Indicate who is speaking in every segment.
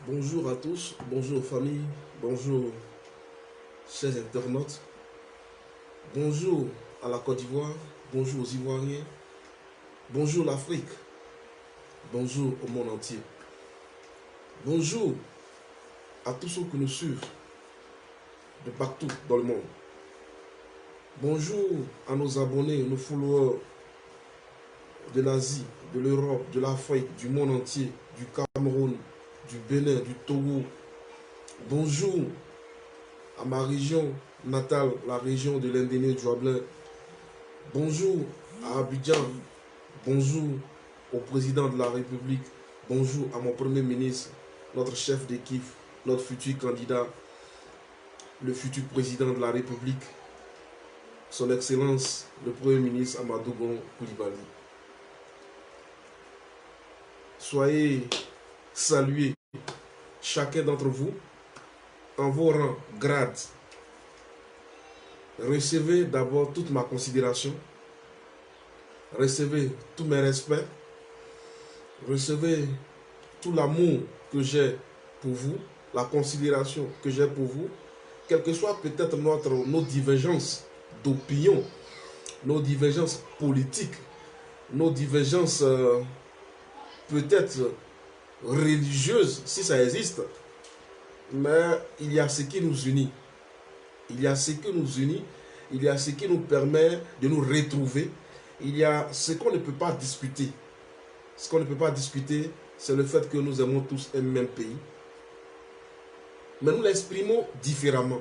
Speaker 1: Bonjour à tous, bonjour famille, bonjour chers internautes, bonjour à la Côte d'Ivoire, bonjour aux Ivoiriens, bonjour l'Afrique, bonjour au monde entier. Bonjour à tous ceux qui nous suivent de partout dans le monde. Bonjour à nos abonnés, nos followers de l'Asie, de l'Europe, de l'Afrique, du monde entier, du Cameroun, du Bénin, du Togo. Bonjour à ma région natale, la région de l'Indéné du Hablin. Bonjour à Abidjan. Bonjour au président de la République. Bonjour à mon premier ministre, notre chef d'équipe, notre futur candidat, le futur président de la République, son Excellence, le Premier ministre Amadou Gon Coulibaly. Soyez salués, chacun d'entre vous, en vos rangs, grades. Recevez d'abord toute ma considération, recevez tous mes respects, recevez tout l'amour que j'ai pour vous, la considération que j'ai pour vous, quelles que soient peut-être nos divergences d'opinion, nos divergences politiques, nos divergences peut-être religieuses, si ça existe, mais il y a ce qui nous unit. Il y a ce qui nous unit, il y a ce qui nous permet de nous retrouver, il y a ce qu'on ne peut pas discuter. Ce qu'on ne peut pas discuter, c'est le fait que nous aimons tous un même pays. Mais nous l'exprimons différemment.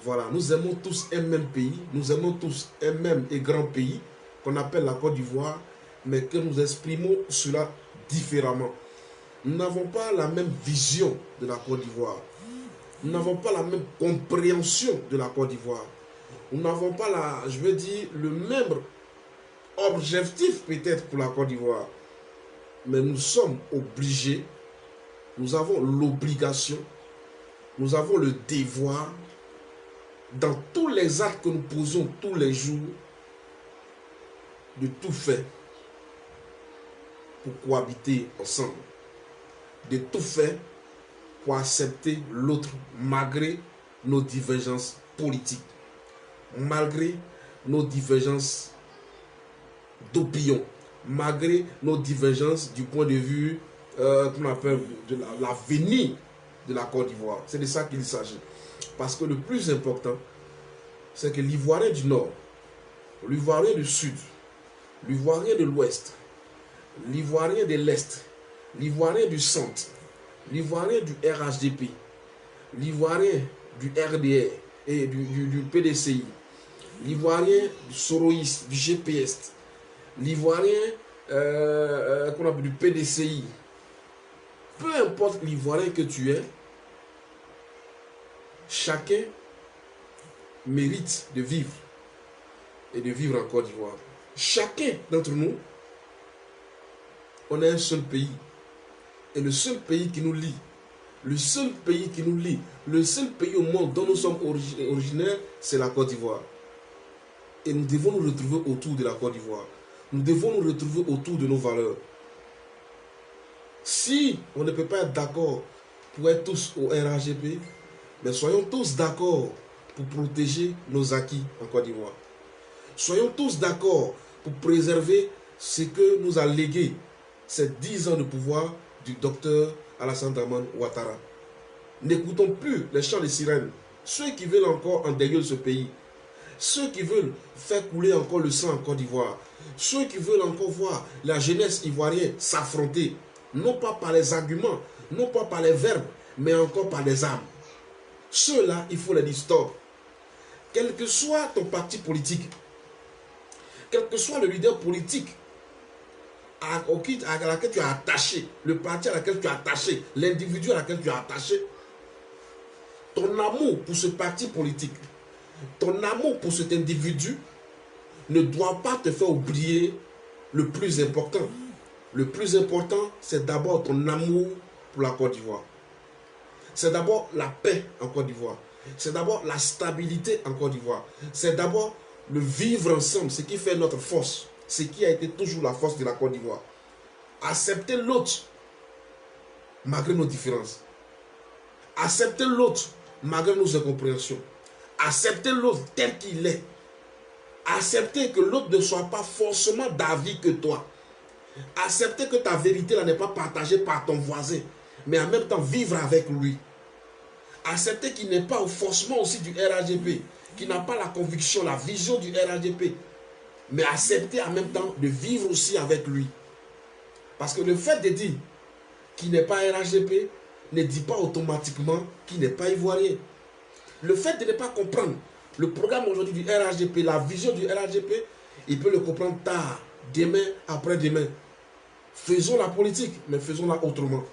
Speaker 1: Voilà, nous aimons tous un même pays, nous aimons tous un même et grand pays qu'on appelle la Côte d'Ivoire, mais que nous exprimons cela différemment. Nous n'avons pas la même vision de la Côte d'Ivoire. Nous n'avons pas la même compréhension de la Côte d'Ivoire. Nous n'avons pas, le même objectif peut-être pour la Côte d'Ivoire. Mais nous sommes obligés, nous avons l'obligation, nous avons le devoir, dans tous les actes que nous posons tous les jours, de tout faire pour cohabiter ensemble. De tout faire pour accepter l'autre malgré nos divergences politiques, malgré nos divergences d'opinion, malgré nos divergences du point de vue qu'on appelle de l'avenir de la Côte d'Ivoire. C'est de ça qu'il s'agit. Parce que le plus important, c'est que l'Ivoirien du Nord, l'Ivoirien du Sud, l'Ivoirien de l'Ouest, l'Ivoirien de l'Est, l'Ivoirien du Centre, l'Ivoirien du RHDP, l'Ivoirien du RDR et du PDCI, l'Ivoirien du Soroïs, du GPS, l'Ivoirien qu'on appelle du PDCI, peu importe l'Ivoirien que tu es, chacun mérite de vivre et de vivre en Côte d'Ivoire. Chacun d'entre nous, on a un seul pays. Et le seul pays qui nous lie, le seul pays qui nous lie, le seul pays au monde dont nous sommes originaires, c'est la Côte d'Ivoire. Et nous devons nous retrouver autour de la Côte d'Ivoire. Nous devons nous retrouver autour de nos valeurs. Si on ne peut pas être d'accord pour être tous au RHGP, mais soyons tous d'accord pour protéger nos acquis en Côte d'Ivoire. Soyons tous d'accord pour préserver ce que nous a légué ces 10 ans de pouvoir du docteur Alassane Dramane Ouattara. N'écoutons plus les chants de sirènes. Ceux qui veulent encore endeuiller ce pays, ceux qui veulent faire couler encore le sang en Côte d'Ivoire, ceux qui veulent encore voir la jeunesse ivoirienne s'affronter, non pas par les arguments, non pas par les verbes, mais encore par les armes. Ceux-là, il faut les dire stop. Quel que soit ton parti politique, quel que soit le leader politique à laquelle tu es attaché, le parti à laquelle tu es attaché, l'individu à laquelle tu es attaché, ton amour pour ce parti politique, ton amour pour cet individu ne doit pas te faire oublier le plus important. Le plus important, c'est d'abord ton amour pour la Côte d'Ivoire. C'est d'abord la paix en Côte d'Ivoire. C'est d'abord la stabilité en Côte d'Ivoire. C'est d'abord le vivre ensemble, ce qui fait notre force. Ce qui a été toujours la force de la Côte d'Ivoire. Accepter l'autre malgré nos différences. Accepter l'autre malgré nos incompréhensions. Accepter l'autre tel qu'il est. Accepter que l'autre ne soit pas forcément d'avis que toi. Accepter que ta vérité là n'est pas partagée par ton voisin, mais en même temps vivre avec lui. Accepter qu'il n'est pas forcément aussi du RHDP, qu'il n'a pas la conviction, la vision du RHDP, mais accepter en même temps de vivre aussi avec lui. Parce que le fait de dire qu'il n'est pas RHDP ne dit pas automatiquement qu'il n'est pas ivoirien. Le fait de ne pas comprendre le programme aujourd'hui du RHDP, la vision du RHDP, il peut le comprendre tard, demain, après-demain. Faisons la politique, mais faisons-la autrement.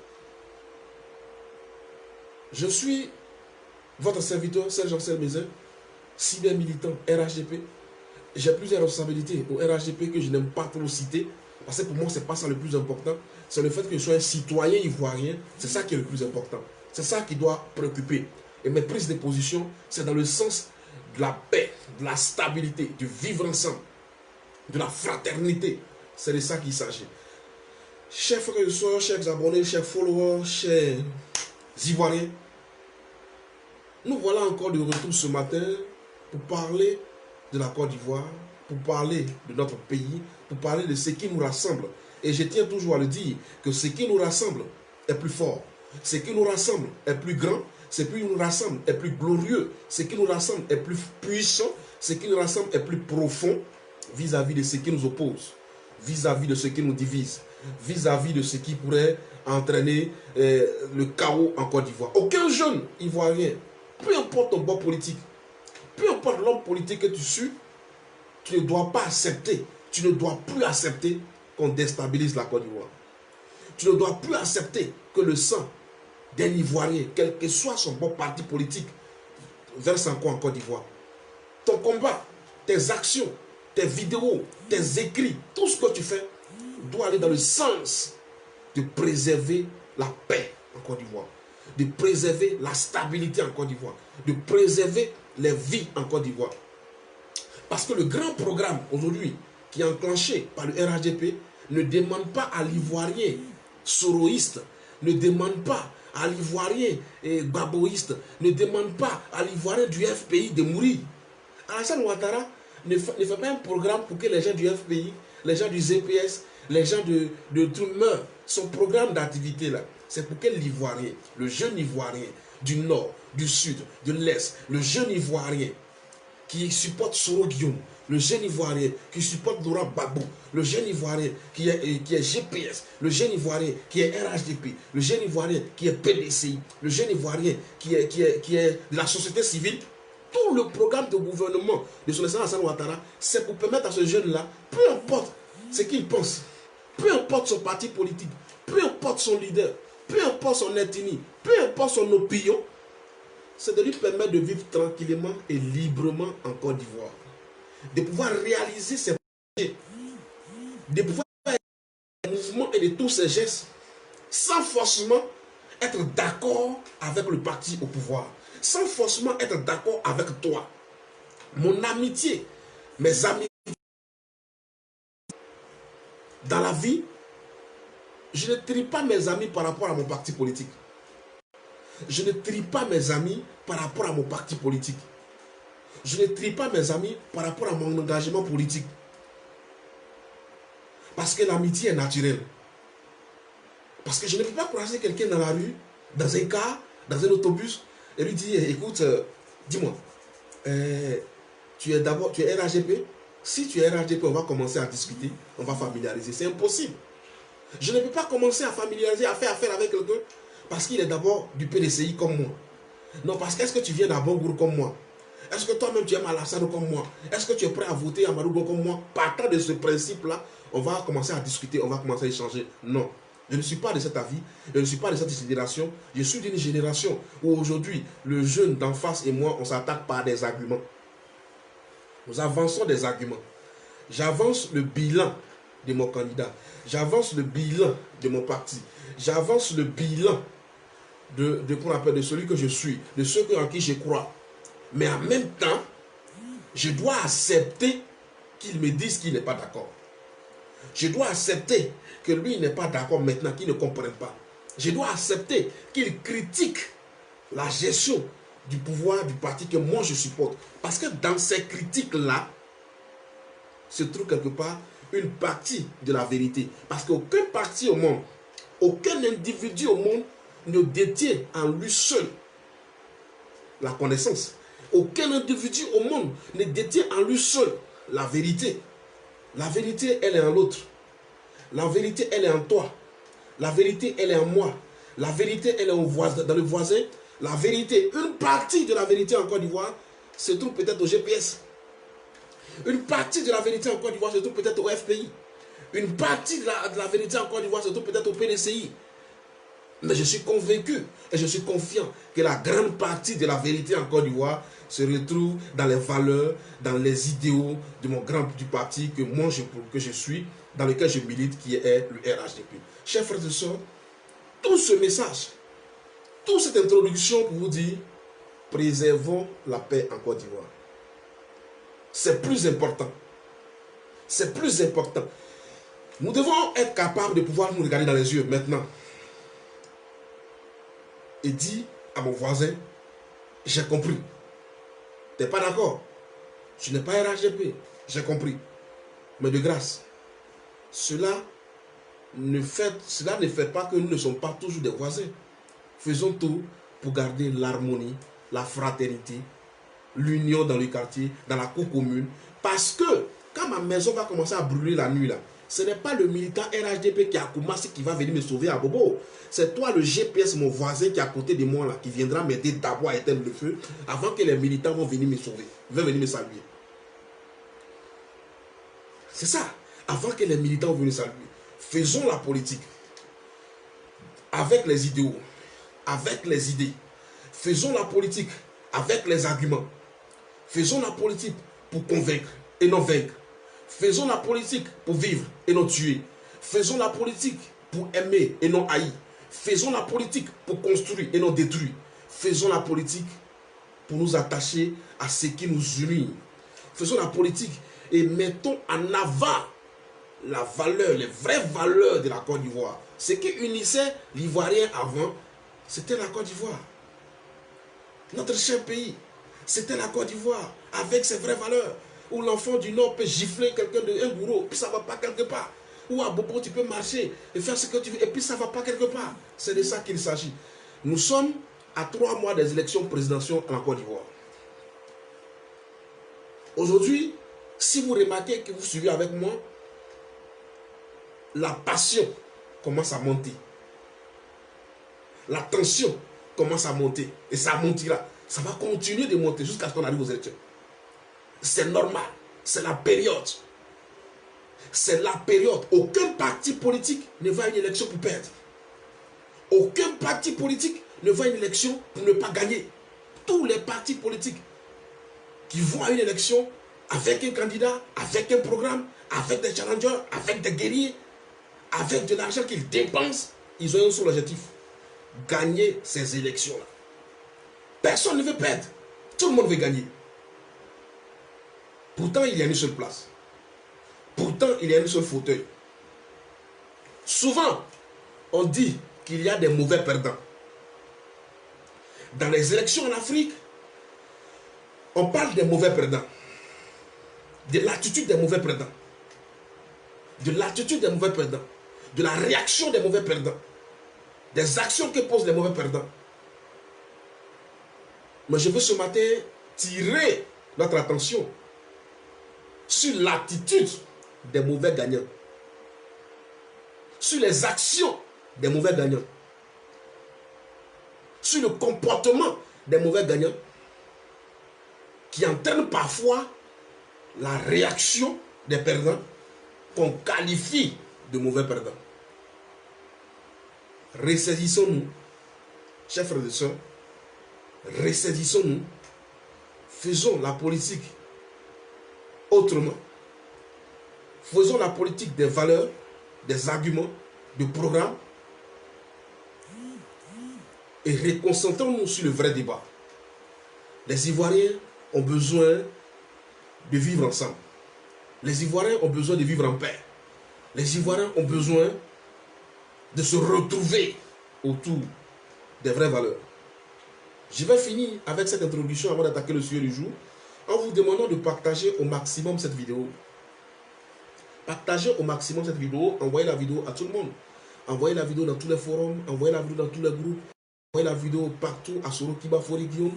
Speaker 1: Je suis votre serviteur, Serge Ansel Mézin, cyber-militant RHDP. J'ai plusieurs responsabilités au RHDP que je n'aime pas trop citer, parce que pour moi, ce n'est pas ça le plus important. C'est le fait que je sois un citoyen ivoirien, c'est ça qui est le plus important. C'est ça qui doit préoccuper. Et mes prises de position, c'est dans le sens de la paix, de la stabilité, de vivre ensemble, de la fraternité. C'est de ça qu'il s'agit. Chers frères et sœurs, chers abonnés, chers followers, chers Ivoiriens, nous voilà encore de retour ce matin pour parler de la Côte d'Ivoire, pour parler de notre pays, pour parler de ce qui nous rassemble. Et je tiens toujours à le dire, que ce qui nous rassemble est plus fort. Ce qui nous rassemble est plus grand. Ce qui nous rassemble est plus glorieux. Ce qui nous rassemble est plus puissant. Ce qui nous rassemble est plus profond vis-à-vis de ce qui nous oppose, vis-à-vis de ce qui nous divise, vis-à-vis de ce qui pourrait entraîner le chaos en Côte d'Ivoire. Aucun jeune ivoirien, peu importe ton bord politique, peu importe l'homme politique que tu suis, tu ne dois pas accepter, tu ne dois plus accepter qu'on déstabilise la Côte d'Ivoire. Tu ne dois plus accepter que le sang d'un Ivoirien, quel que soit son bon parti politique, verse encore en Côte d'Ivoire. Ton combat, tes actions, tes vidéos, tes écrits, tout ce que tu fais doit aller dans le sens de préserver la paix en Côte d'Ivoire, de préserver la stabilité en Côte d'Ivoire, de préserver les vies en Côte d'Ivoire. Parce que le grand programme aujourd'hui qui est enclenché par le RHDP ne demande pas à l'Ivoirien soroïste, ne demande pas à l'Ivoirien baboïste, ne demande pas à l'Ivoirien du FPI de mourir. Alassane Ouattara ne fait pas un programme pour que les gens du FPI, les gens du ZPS, les gens de tout meurent. Son programme d'activité là, c'est pour que l'Ivoirien, le jeune Ivoirien du Nord, du Sud, de l'Est, le jeune Ivoirien qui supporte Soro Guillaume, le jeune Ivoirien qui supporte Laurent Gbagbo, le jeune Ivoirien qui est GPS, le jeune Ivoirien qui est RHDP, le jeune Ivoirien qui est PDCI, le jeune Ivoirien qui est de la société civile. Tout le programme de gouvernement de son excellence Alassane Ouattara, c'est pour permettre à ce jeune-là, peu importe ce qu'il pense, peu importe son parti politique, peu importe son leader, peu importe son ethnie, peu importe son opinion, c'est de lui permettre de vivre tranquillement et librement en Côte d'Ivoire. De pouvoir réaliser ses projets, de pouvoir faire des mouvements et de tous ses gestes, sans forcément être d'accord avec le parti au pouvoir, sans forcément être d'accord avec toi. Mon amitié, mes amis, dans la vie, je ne trie pas mes amis par rapport à mon parti politique. Je ne trie pas mes amis par rapport à mon parti politique. Je ne trie pas mes amis par rapport à mon engagement politique. Parce que l'amitié est naturelle. Parce que je ne peux pas croiser quelqu'un dans la rue, dans un car, dans un autobus, et lui dire, écoute, dis-moi, tu es RHDP? Si tu es RHDP, on va commencer à discuter, on va familiariser. C'est impossible. Je ne peux pas commencer à familiariser, à faire affaire avec quelqu'un parce qu'il est d'abord du PDCI comme moi. Non, parce que est-ce que tu viens d'Abangour comme moi? Est-ce que toi-même tu aimes Alassane comme moi? Est-ce que tu es prêt à voter à Marougo comme moi? Partant de ce principe-là, on va commencer à discuter, on va commencer à échanger. Non, je ne suis pas de cet avis, je ne suis pas de cette génération. Je suis d'une génération où aujourd'hui, le jeune d'en face et moi, on s'attaque par des arguments. Nous avançons des arguments. J'avance le bilan de mon candidat. J'avance le bilan de mon parti. J'avance le bilan de celui que je suis, de ceux en qui je crois. Mais en même temps, je dois accepter qu'il me dise qu'il n'est pas d'accord. Je dois accepter que lui n'est pas d'accord maintenant, qu'il ne comprenne pas. Je dois accepter qu'il critique la gestion du pouvoir du parti que moi je supporte. Parce que dans ces critiques-là, se trouve quelque part une partie de la vérité. Parce qu'aucun parti au monde, aucun individu au monde ne détient en lui seul la connaissance. Aucun individu au monde ne détient en lui seul la vérité. La vérité, elle est en l'autre. La vérité, elle est en toi. La vérité, elle est en moi. La vérité, elle est dans le voisin. La vérité, une partie de la vérité en Côte d'Ivoire se trouve peut-être au GPS. Une partie de la vérité en Côte d'Ivoire se trouve peut-être au FPI. Une partie de la vérité en Côte d'Ivoire se trouve peut-être au PDCI. Mais je suis convaincu et je suis confiant que la grande partie de la vérité en Côte d'Ivoire se retrouve dans les valeurs, dans les idéaux du parti que moi je suis, dans lequel je milite, qui est le RHDP. Chers frères et sœurs, tout ce message, toute cette introduction pour vous dire, préservons la paix en Côte d'Ivoire. C'est plus important. C'est plus important. Nous devons être capables de pouvoir nous regarder dans les yeux maintenant et dire à mon voisin, j'ai compris. Tu n'es pas d'accord? Tu n'es pas RHDP. J'ai compris. Mais de grâce, cela ne fait pas que nous ne sommes pas toujours des voisins. Faisons tout pour garder l'harmonie, la fraternité, l'union dans le quartier, dans la cour commune. Parce que quand ma maison va commencer à brûler la nuit là, ce n'est pas le militant RHDP qui a commencé qui va venir me sauver à Bobo. C'est toi le GPS, mon voisin qui est à côté de moi là, qui viendra m'aider d'abord à éteindre le feu avant que les militants vont venir me sauver, vont venir me saluer. C'est ça. Avant que les militants vont venir saluer. Faisons la politique avec les idéaux, avec les idées. Faisons la politique avec les arguments. Faisons la politique pour convaincre et non vaincre. Faisons la politique pour vivre et non tuer. Faisons la politique pour aimer et non haïr. Faisons la politique pour construire et non détruire. Faisons la politique pour nous attacher à ce qui nous unit. Faisons la politique et mettons en avant la valeur, les vraies valeurs de la Côte d'Ivoire. Ce qui unissait l'Ivoirien avant, c'était la Côte d'Ivoire. Notre cher pays, c'était la Côte d'Ivoire, avec ses vraies valeurs. Où l'enfant du Nord peut gifler quelqu'un d'un bourreau, puis ça ne va pas quelque part. Ou à Bobo, tu peux marcher et faire ce que tu veux, et puis ça ne va pas quelque part. C'est de ça qu'il s'agit. Nous sommes à 3 mois des élections présidentielles en Côte d'Ivoire. Aujourd'hui, si vous remarquez que vous suivez avec moi, la passion commence à monter. La tension commence à monter. Et ça montera. Ça va continuer de monter jusqu'à ce qu'on arrive aux élections. C'est normal. C'est la période. C'est la période. Aucun parti politique ne va à une élection pour perdre. Aucun parti politique ne va à une élection pour ne pas gagner. Tous les partis politiques qui vont à une élection avec un candidat, avec un programme, avec des challengers, avec des guerriers, avec de l'argent qu'ils dépensent, ils ont un seul objectif: gagner ces élections-là. Personne ne veut perdre. Tout le monde veut gagner. Pourtant, il y a une seule place. Pourtant, il y a un seul fauteuil. Souvent, on dit qu'il y a des mauvais perdants. Dans les élections en Afrique, on parle des mauvais perdants. De l'attitude des mauvais perdants. De l'attitude des mauvais perdants. De la réaction des mauvais perdants. Des actions que posent les mauvais perdants. Mais je veux ce matin tirer notre attention sur l'attitude des mauvais gagnants. Sur les actions des mauvais gagnants. Sur le comportement des mauvais gagnants qui entraîne parfois la réaction des perdants qu'on qualifie de mauvais perdants. Ressaisissons-nous, chers frères et sœurs, ressaisissons-nous, faisons la politique autrement. Faisons la politique des valeurs, des arguments, du programme et reconcentrons-nous sur le vrai débat. Les Ivoiriens ont besoin de vivre ensemble. Les Ivoiriens ont besoin de vivre en paix. Les Ivoiriens ont besoin de se retrouver autour des vraies valeurs. Je vais finir avec cette introduction avant d'attaquer le sujet du jour, en vous demandant de partager au maximum cette vidéo. Partagez au maximum cette vidéo, envoyez la vidéo à tout le monde. Envoyez la vidéo dans tous les forums, envoyez la vidéo dans tous les groupes, envoyez la vidéo partout à Sorokiba Fori Guillaume.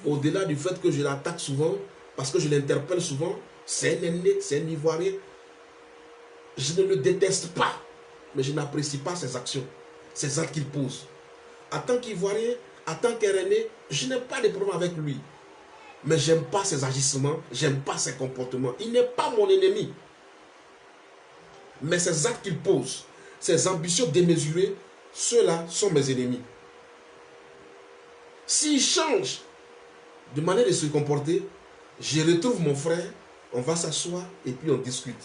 Speaker 1: Au-delà du fait que je l'attaque souvent, parce que je l'interpelle souvent, c'est un aîné, c'est un Ivoirien. Je ne le déteste pas, mais je n'apprécie pas ses actions, ses actes qu'il pose. En tant qu'Ivoirien, en tant qu'Aîné, je n'ai pas de problème avec lui. Mais je n'aime pas ses agissements, j'aime pas ses comportements. Il n'est pas mon ennemi. Mais ces actes qu'il pose, ses ambitions démesurées, ceux-là sont mes ennemis. S'il change de manière de se comporter, je retrouve mon frère, on va s'asseoir et puis on discute.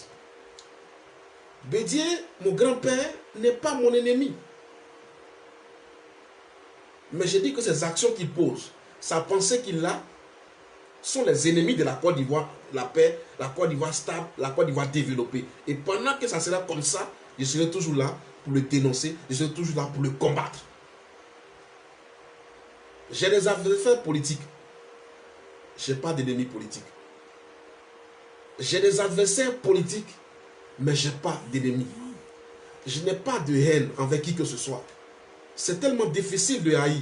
Speaker 1: Bédié, mon grand-père, n'est pas mon ennemi. Mais je dis que ces actions qu'il pose, sa pensée qu'il a, sont les ennemis de la Côte d'Ivoire, la paix, la Côte d'Ivoire stable, la Côte d'Ivoire développée. Et pendant que ça sera comme ça, je serai toujours là pour le dénoncer, je serai toujours là pour le combattre. J'ai des adversaires politiques. Je n'ai pas d'ennemis politiques. J'ai des adversaires politiques, mais je n'ai pas d'ennemis. Je n'ai pas de haine envers qui que ce soit. C'est tellement difficile de haïr.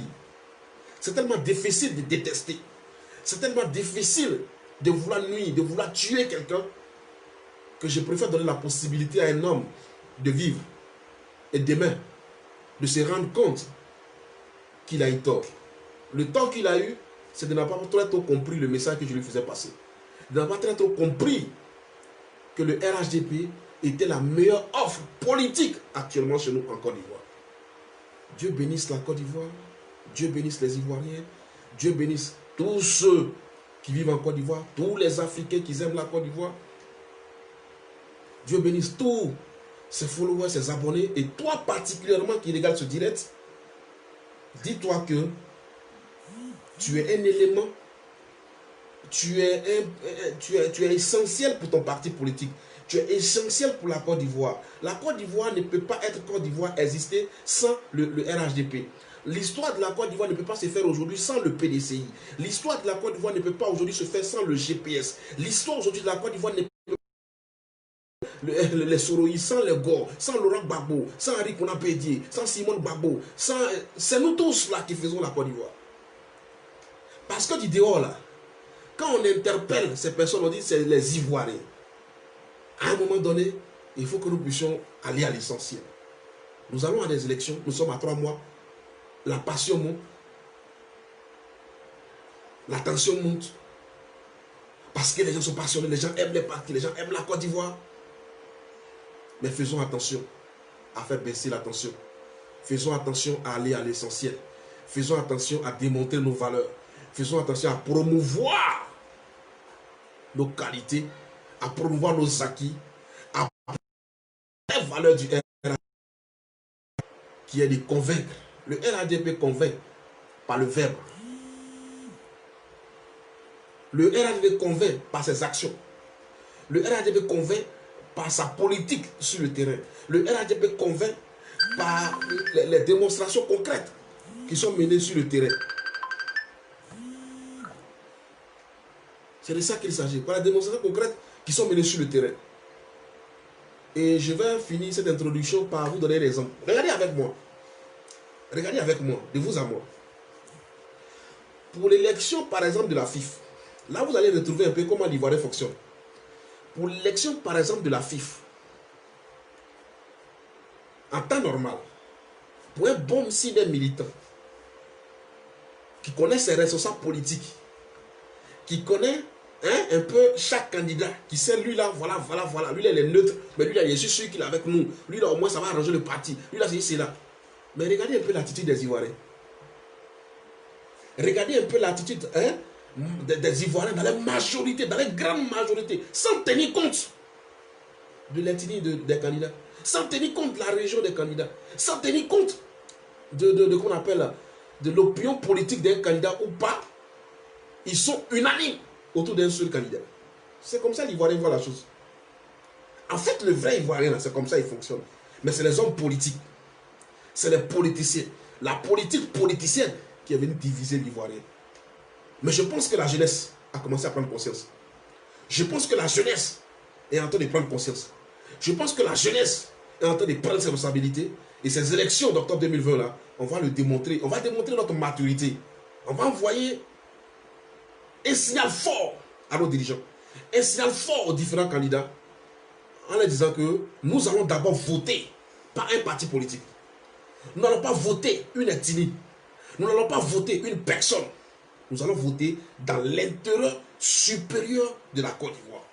Speaker 1: C'est tellement difficile de détester. C'est tellement difficile de vouloir nuire, de vouloir tuer quelqu'un, que je préfère donner la possibilité à un homme de vivre et demain de se rendre compte qu'il a eu tort. Le tort qu'il a eu, c'est de n'avoir pas trop compris le message que je lui faisais passer. De n'avoir pas trop compris que le RHDP était la meilleure offre politique actuellement chez nous en Côte d'Ivoire. Dieu bénisse la Côte d'Ivoire, Dieu bénisse les Ivoiriens, Dieu bénisse tous ceux qui vivent en Côte d'Ivoire, tous les Africains qui aiment la Côte d'Ivoire. Dieu bénisse tous ses followers, ses abonnés, et toi particulièrement qui regardes ce direct, dis-toi que tu es un élément, tu es essentiel pour ton parti politique, tu es essentiel pour la Côte d'Ivoire. La Côte d'Ivoire ne peut pas être Côte d'Ivoire, exister sans le RHDP. L'histoire de la Côte d'Ivoire ne peut pas se faire aujourd'hui sans le PDCI. L'histoire de la Côte d'Ivoire ne peut pas aujourd'hui se faire sans le GPS. L'histoire aujourd'hui de la Côte d'Ivoire ne peut pas les Soroï, sans les Gore, sans Laurent Gbagbo, sans Henri Konan Bédié, sans Simone Gbagbo. C'est nous tous là qui faisons la Côte d'Ivoire. Parce que du dehors là, quand on interpelle ces personnes, on dit c'est les Ivoiriens. À un moment donné, il faut que nous puissions aller à l'essentiel. Nous allons à des élections, nous sommes à 3 mois. La passion monte, la tension monte, parce que les gens sont passionnés, les gens aiment les partis, les gens aiment la Côte d'Ivoire. Mais faisons attention à faire baisser la tension. Faisons attention à aller à l'essentiel. Faisons attention à démontrer nos valeurs. Faisons attention à promouvoir nos qualités, à promouvoir nos acquis, à promouvoir les valeurs du RHDP, qui est de convaincre. Le RHDP convainc par le verbe. Le RHDP convainc par ses actions. Le RHDP convainc par sa politique sur le terrain. Le RHDP convainc par les démonstrations concrètes qui sont menées sur le terrain. C'est de ça qu'il s'agit. Par les démonstrations concrètes qui sont menées sur le terrain. Et je vais finir cette introduction par vous donner des exemples. Regardez avec moi. Regardez avec moi, de vous à moi. Pour l'élection, par exemple, de la FIF, là, vous allez retrouver un peu comment l'Ivoirien fonctionne. Pour l'élection, par exemple, de la FIF, en temps normal, pour un bon cyber militant, qui connaît ses responsables politiques, qui connaît un peu chaque candidat, qui sait, lui là, voilà, lui là, il est neutre, mais lui là, je suis sûr qu'il est avec nous, lui là, au moins, ça va arranger le parti, lui là, c'est là. Mais regardez un peu l'attitude des Ivoiriens. Regardez un peu l'attitude des Ivoiriens dans la majorité, dans la grande majorité, sans tenir compte de l'ethnie des candidats, sans tenir compte de la région des candidats, sans tenir compte de qu'on appelle de l'opinion politique d'un candidat ou pas. Ils sont unanimes autour d'un seul candidat. C'est comme ça l'Ivoirien voit la chose. En fait, le vrai Ivoirien, c'est comme ça il fonctionne. Mais c'est les hommes politiques. C'est les politiciens. la politique politicienne qui est venue diviser l'Ivoirien. Mais je pense que la jeunesse a commencé à prendre conscience. Je pense que la jeunesse est en train de prendre conscience. Je pense que la jeunesse est en train de prendre ses responsabilités. Et ces élections d'octobre 2020 là, on va le démontrer. On va démontrer notre maturité. On va envoyer un signal fort à nos dirigeants. Un signal fort aux différents candidats en leur disant que nous allons d'abord voter par un parti politique. Nous n'allons pas voter une ethnie. Nous n'allons pas voter une personne. Nous allons voter dans l'intérêt supérieur de la Côte d'Ivoire.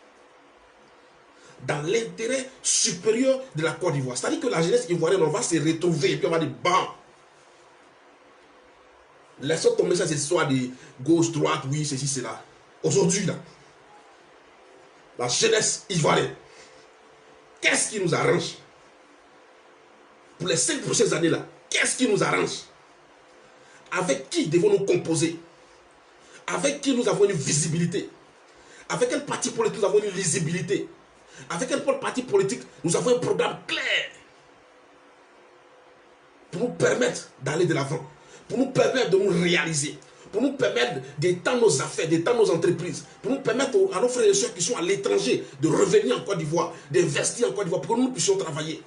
Speaker 1: Dans l'intérêt supérieur de la Côte d'Ivoire. C'est-à-dire que la jeunesse ivoirienne, on va se retrouver et puis on va dire, bon, laissons tomber ça, cette histoire de gauche, droite, oui, ceci, cela. Aujourd'hui, là, la jeunesse ivoirienne, qu'est-ce qui nous arrange? Pour les 5 prochaines années, là, qu'est-ce qui nous arrange? Avec qui devons-nous composer? Avec qui nous avons une visibilité? Avec quel parti politique nous avons une lisibilité? Avec quel parti politique nous avons un programme clair pour nous permettre d'aller de l'avant, pour nous permettre de nous réaliser, pour nous permettre d'étendre nos affaires, d'étendre nos entreprises, pour nous permettre à nos frères et sœurs qui sont à l'étranger de revenir en Côte d'Ivoire, d'investir en Côte d'Ivoire, pour que nous puissions travailler.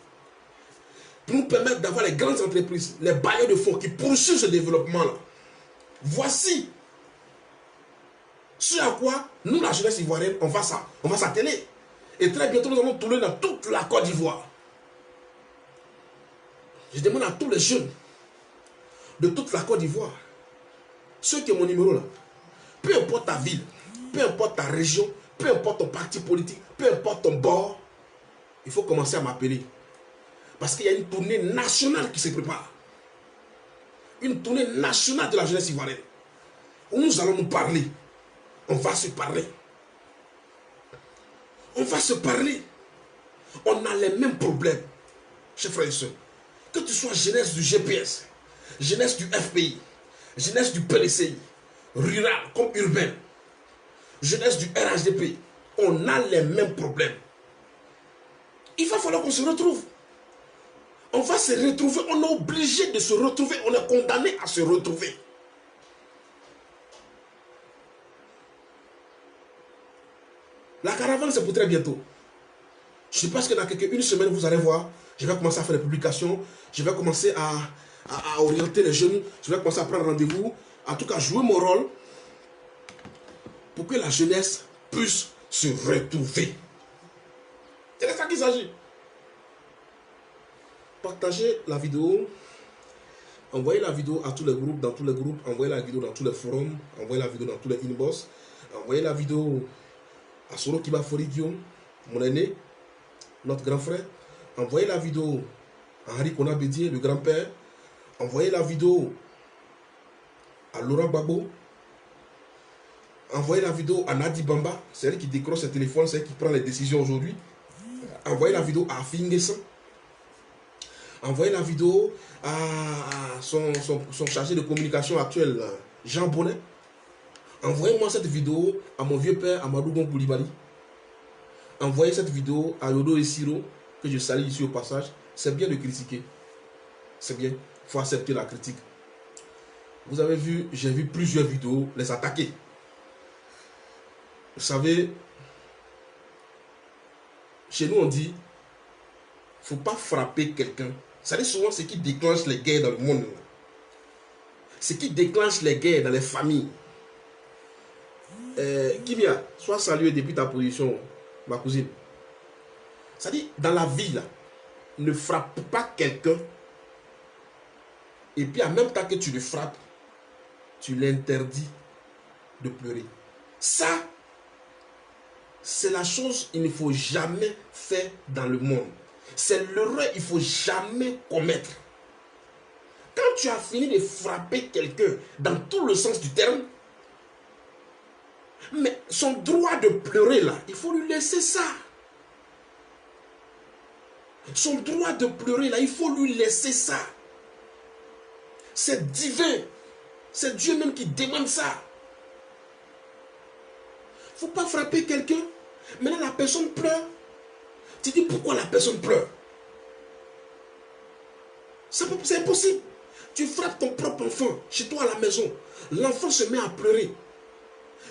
Speaker 1: Pour nous permettre d'avoir les grandes entreprises, les bailleurs de fonds qui poursuivent ce développement-là. Voici ce à quoi nous, la jeunesse ivoirienne, on va s'atteler. Et très bientôt, nous allons tourner dans toute la Côte d'Ivoire. Je demande à tous les jeunes de toute la Côte d'Ivoire, ceux qui ont mon numéro là, peu importe ta ville, peu importe ta région, peu importe ton parti politique, peu importe ton bord, il faut commencer à m'appeler. Parce qu'il y a une tournée nationale qui se prépare. Une tournée nationale de la jeunesse ivoirienne. Où nous allons nous parler. On va se parler. On va se parler. On a les mêmes problèmes, chers frères et sœurs. Que tu sois jeunesse du GPS, jeunesse du FPI, jeunesse du PDCI, rural comme urbain, jeunesse du RHDP, on a les mêmes problèmes. Il va falloir qu'on se retrouve. On va se retrouver, on est obligé de se retrouver, on est condamné à se retrouver. La caravane, c'est pour très bientôt. Je pense que dans une semaine, vous allez voir, je vais commencer à faire des publications, je vais commencer à orienter les jeunes, je vais commencer à prendre rendez-vous, en tout cas jouer mon rôle pour que la jeunesse puisse se retrouver. C'est de ça qu'il s'agit. Partagez la vidéo, envoyez la vidéo à tous les groupes, dans tous les groupes, envoyez la vidéo dans tous les forums, envoyez la vidéo dans tous les inbox, envoyez la vidéo à Soro Kibafori Guillaume, mon aîné, notre grand frère, envoyez la vidéo à Henri Kona Bédier, le grand-père, envoyez la vidéo à Laurent Gbagbo, envoyez la vidéo à Nadi Bamba, c'est elle qui décroche ses téléphones, c'est elle qui prend les décisions aujourd'hui, envoyez la vidéo à Fingessan, envoyez la vidéo à son chargé de communication actuel, Jean Bonnet. Envoyez-moi cette vidéo à mon vieux père Amadou Gon Koulibaly. Envoyez cette vidéo à Yodo Esiro, que je salue ici au passage. C'est bien de critiquer. C'est bien. Il faut accepter la critique. Vous avez vu, j'ai vu plusieurs vidéos les attaquer. Vous savez, chez nous on dit, il ne faut pas frapper quelqu'un. Ça dit souvent ce qui déclenche les guerres dans le monde. Ce qui déclenche les guerres dans les familles. Kimia, sois salué depuis ta position, ma cousine. Ça dit, dans la vie, là, ne frappe pas quelqu'un. Et puis en même temps que tu le frappes, tu l'interdis de pleurer. Ça, c'est la chose qu'il ne faut jamais faire dans le monde. C'est l'erreur qu'il ne faut jamais commettre. Quand tu as fini de frapper quelqu'un dans tout le sens du terme, mais son droit de pleurer là, il faut lui laisser ça. Son droit de pleurer là, il faut lui laisser ça. C'est divin. C'est Dieu même qui demande ça. Il ne faut pas frapper quelqu'un. Maintenant la personne pleure. Tu dis pourquoi la personne pleure? C'est impossible. Tu frappes ton propre enfant chez toi à la maison. L'enfant se met à pleurer.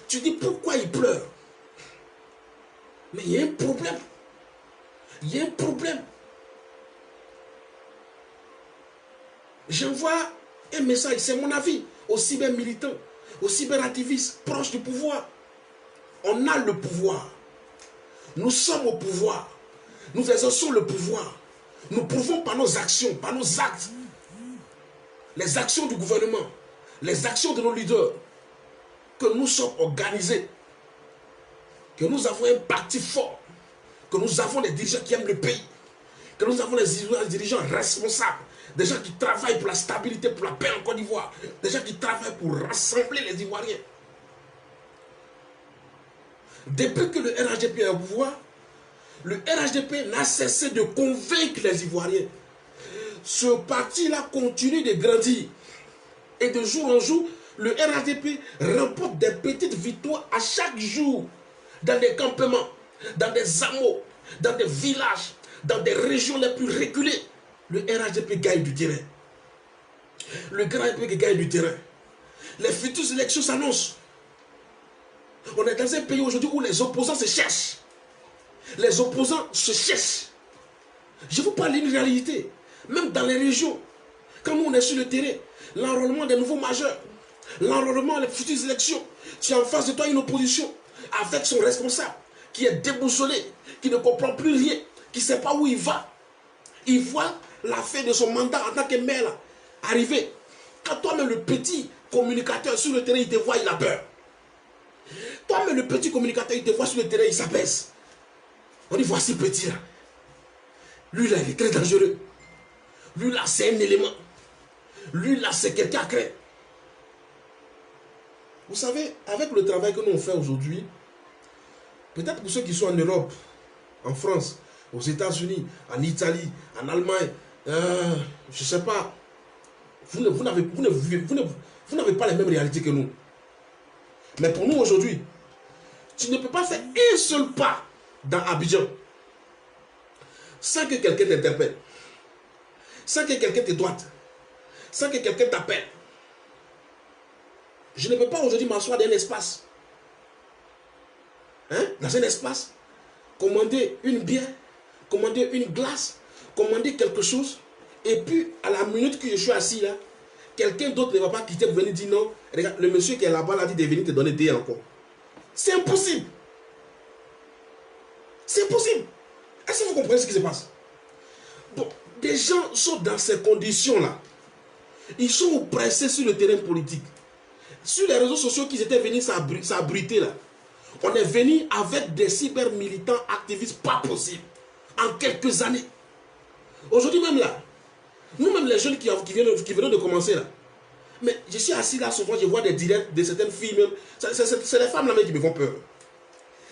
Speaker 1: Tu dis pourquoi il pleure. Mais il y a un problème. Il y a un problème. J'envoie un message, c'est mon avis, aux cyber-militants, aux cyber-activistes proches du pouvoir. On a le pouvoir. Nous sommes au pouvoir. Nous exerçons le pouvoir. Nous prouvons par nos actions, par nos actes, les actions du gouvernement, les actions de nos leaders, que nous sommes organisés, que nous avons un parti fort, que nous avons des dirigeants qui aiment le pays, que nous avons des dirigeants responsables, des gens qui travaillent pour la stabilité, pour la paix en Côte d'Ivoire, des gens qui travaillent pour rassembler les Ivoiriens. Depuis que le RHDP est au pouvoir, le RHDP n'a cessé de convaincre les Ivoiriens. Ce parti-là continue de grandir. Et de jour en jour, le RHDP remporte des petites victoires à chaque jour. Dans des campements, dans des hameaux, dans des villages, dans des régions les plus reculées. Le RHDP gagne du terrain. Le RHDP gagne du terrain. Les futures élections s'annoncent. On est dans un pays aujourd'hui où les opposants se cherchent. Les opposants se cherchent. Je vous parle d'une réalité. Même dans les régions, quand nous on est sur le terrain, l'enrôlement des nouveaux majeurs, l'enrôlement des futures élections, tu as en face de toi une opposition avec son responsable qui est déboussolé, qui ne comprend plus rien, qui ne sait pas où il va. Il voit la fin de son mandat en tant que maire arriver. Quand toi-même le petit communicateur sur le terrain, il te voit, il a peur. Toi-même le petit communicateur, il te voit sur le terrain, il s'abaisse. On dit voici petit là. Lui là, il est très dangereux. Lui là, c'est un élément. Lui là, c'est quelqu'un à craindre. Vous savez, avec le travail que nous on fait aujourd'hui, peut-être pour ceux qui sont en Europe, en France, aux États-Unis, en Italie, en Allemagne, je ne sais pas, vous n'avez pas les mêmes réalités que nous. Mais pour nous aujourd'hui, tu ne peux pas faire un seul pas dans Abidjan sans que quelqu'un t'interpelle, sans que quelqu'un te droite, sans que quelqu'un t'appelle. Je ne peux pas aujourd'hui m'asseoir dans un espace, dans un espace, commander une bière, commander une glace, commander quelque chose, et puis à la minute que je suis assis là, quelqu'un d'autre ne va pas quitter pour venir dire non, regarde, le monsieur qui est là-bas l'a dit de venir te donner des encore. C'est impossible. C'est impossible. Est-ce que vous comprenez ce qui se passe? Bon, des gens sont dans ces conditions-là. Ils sont oppressés sur le terrain politique. Sur les réseaux sociaux qu'ils étaient venus s'abriter là. On est venu avec des cyber-militants activistes pas possibles. En quelques années. Aujourd'hui même là, nous-mêmes les jeunes qui viennent de commencer là. Mais je suis assis là, souvent je vois des directs de certaines filles même. C'est les femmes là même qui me font peur.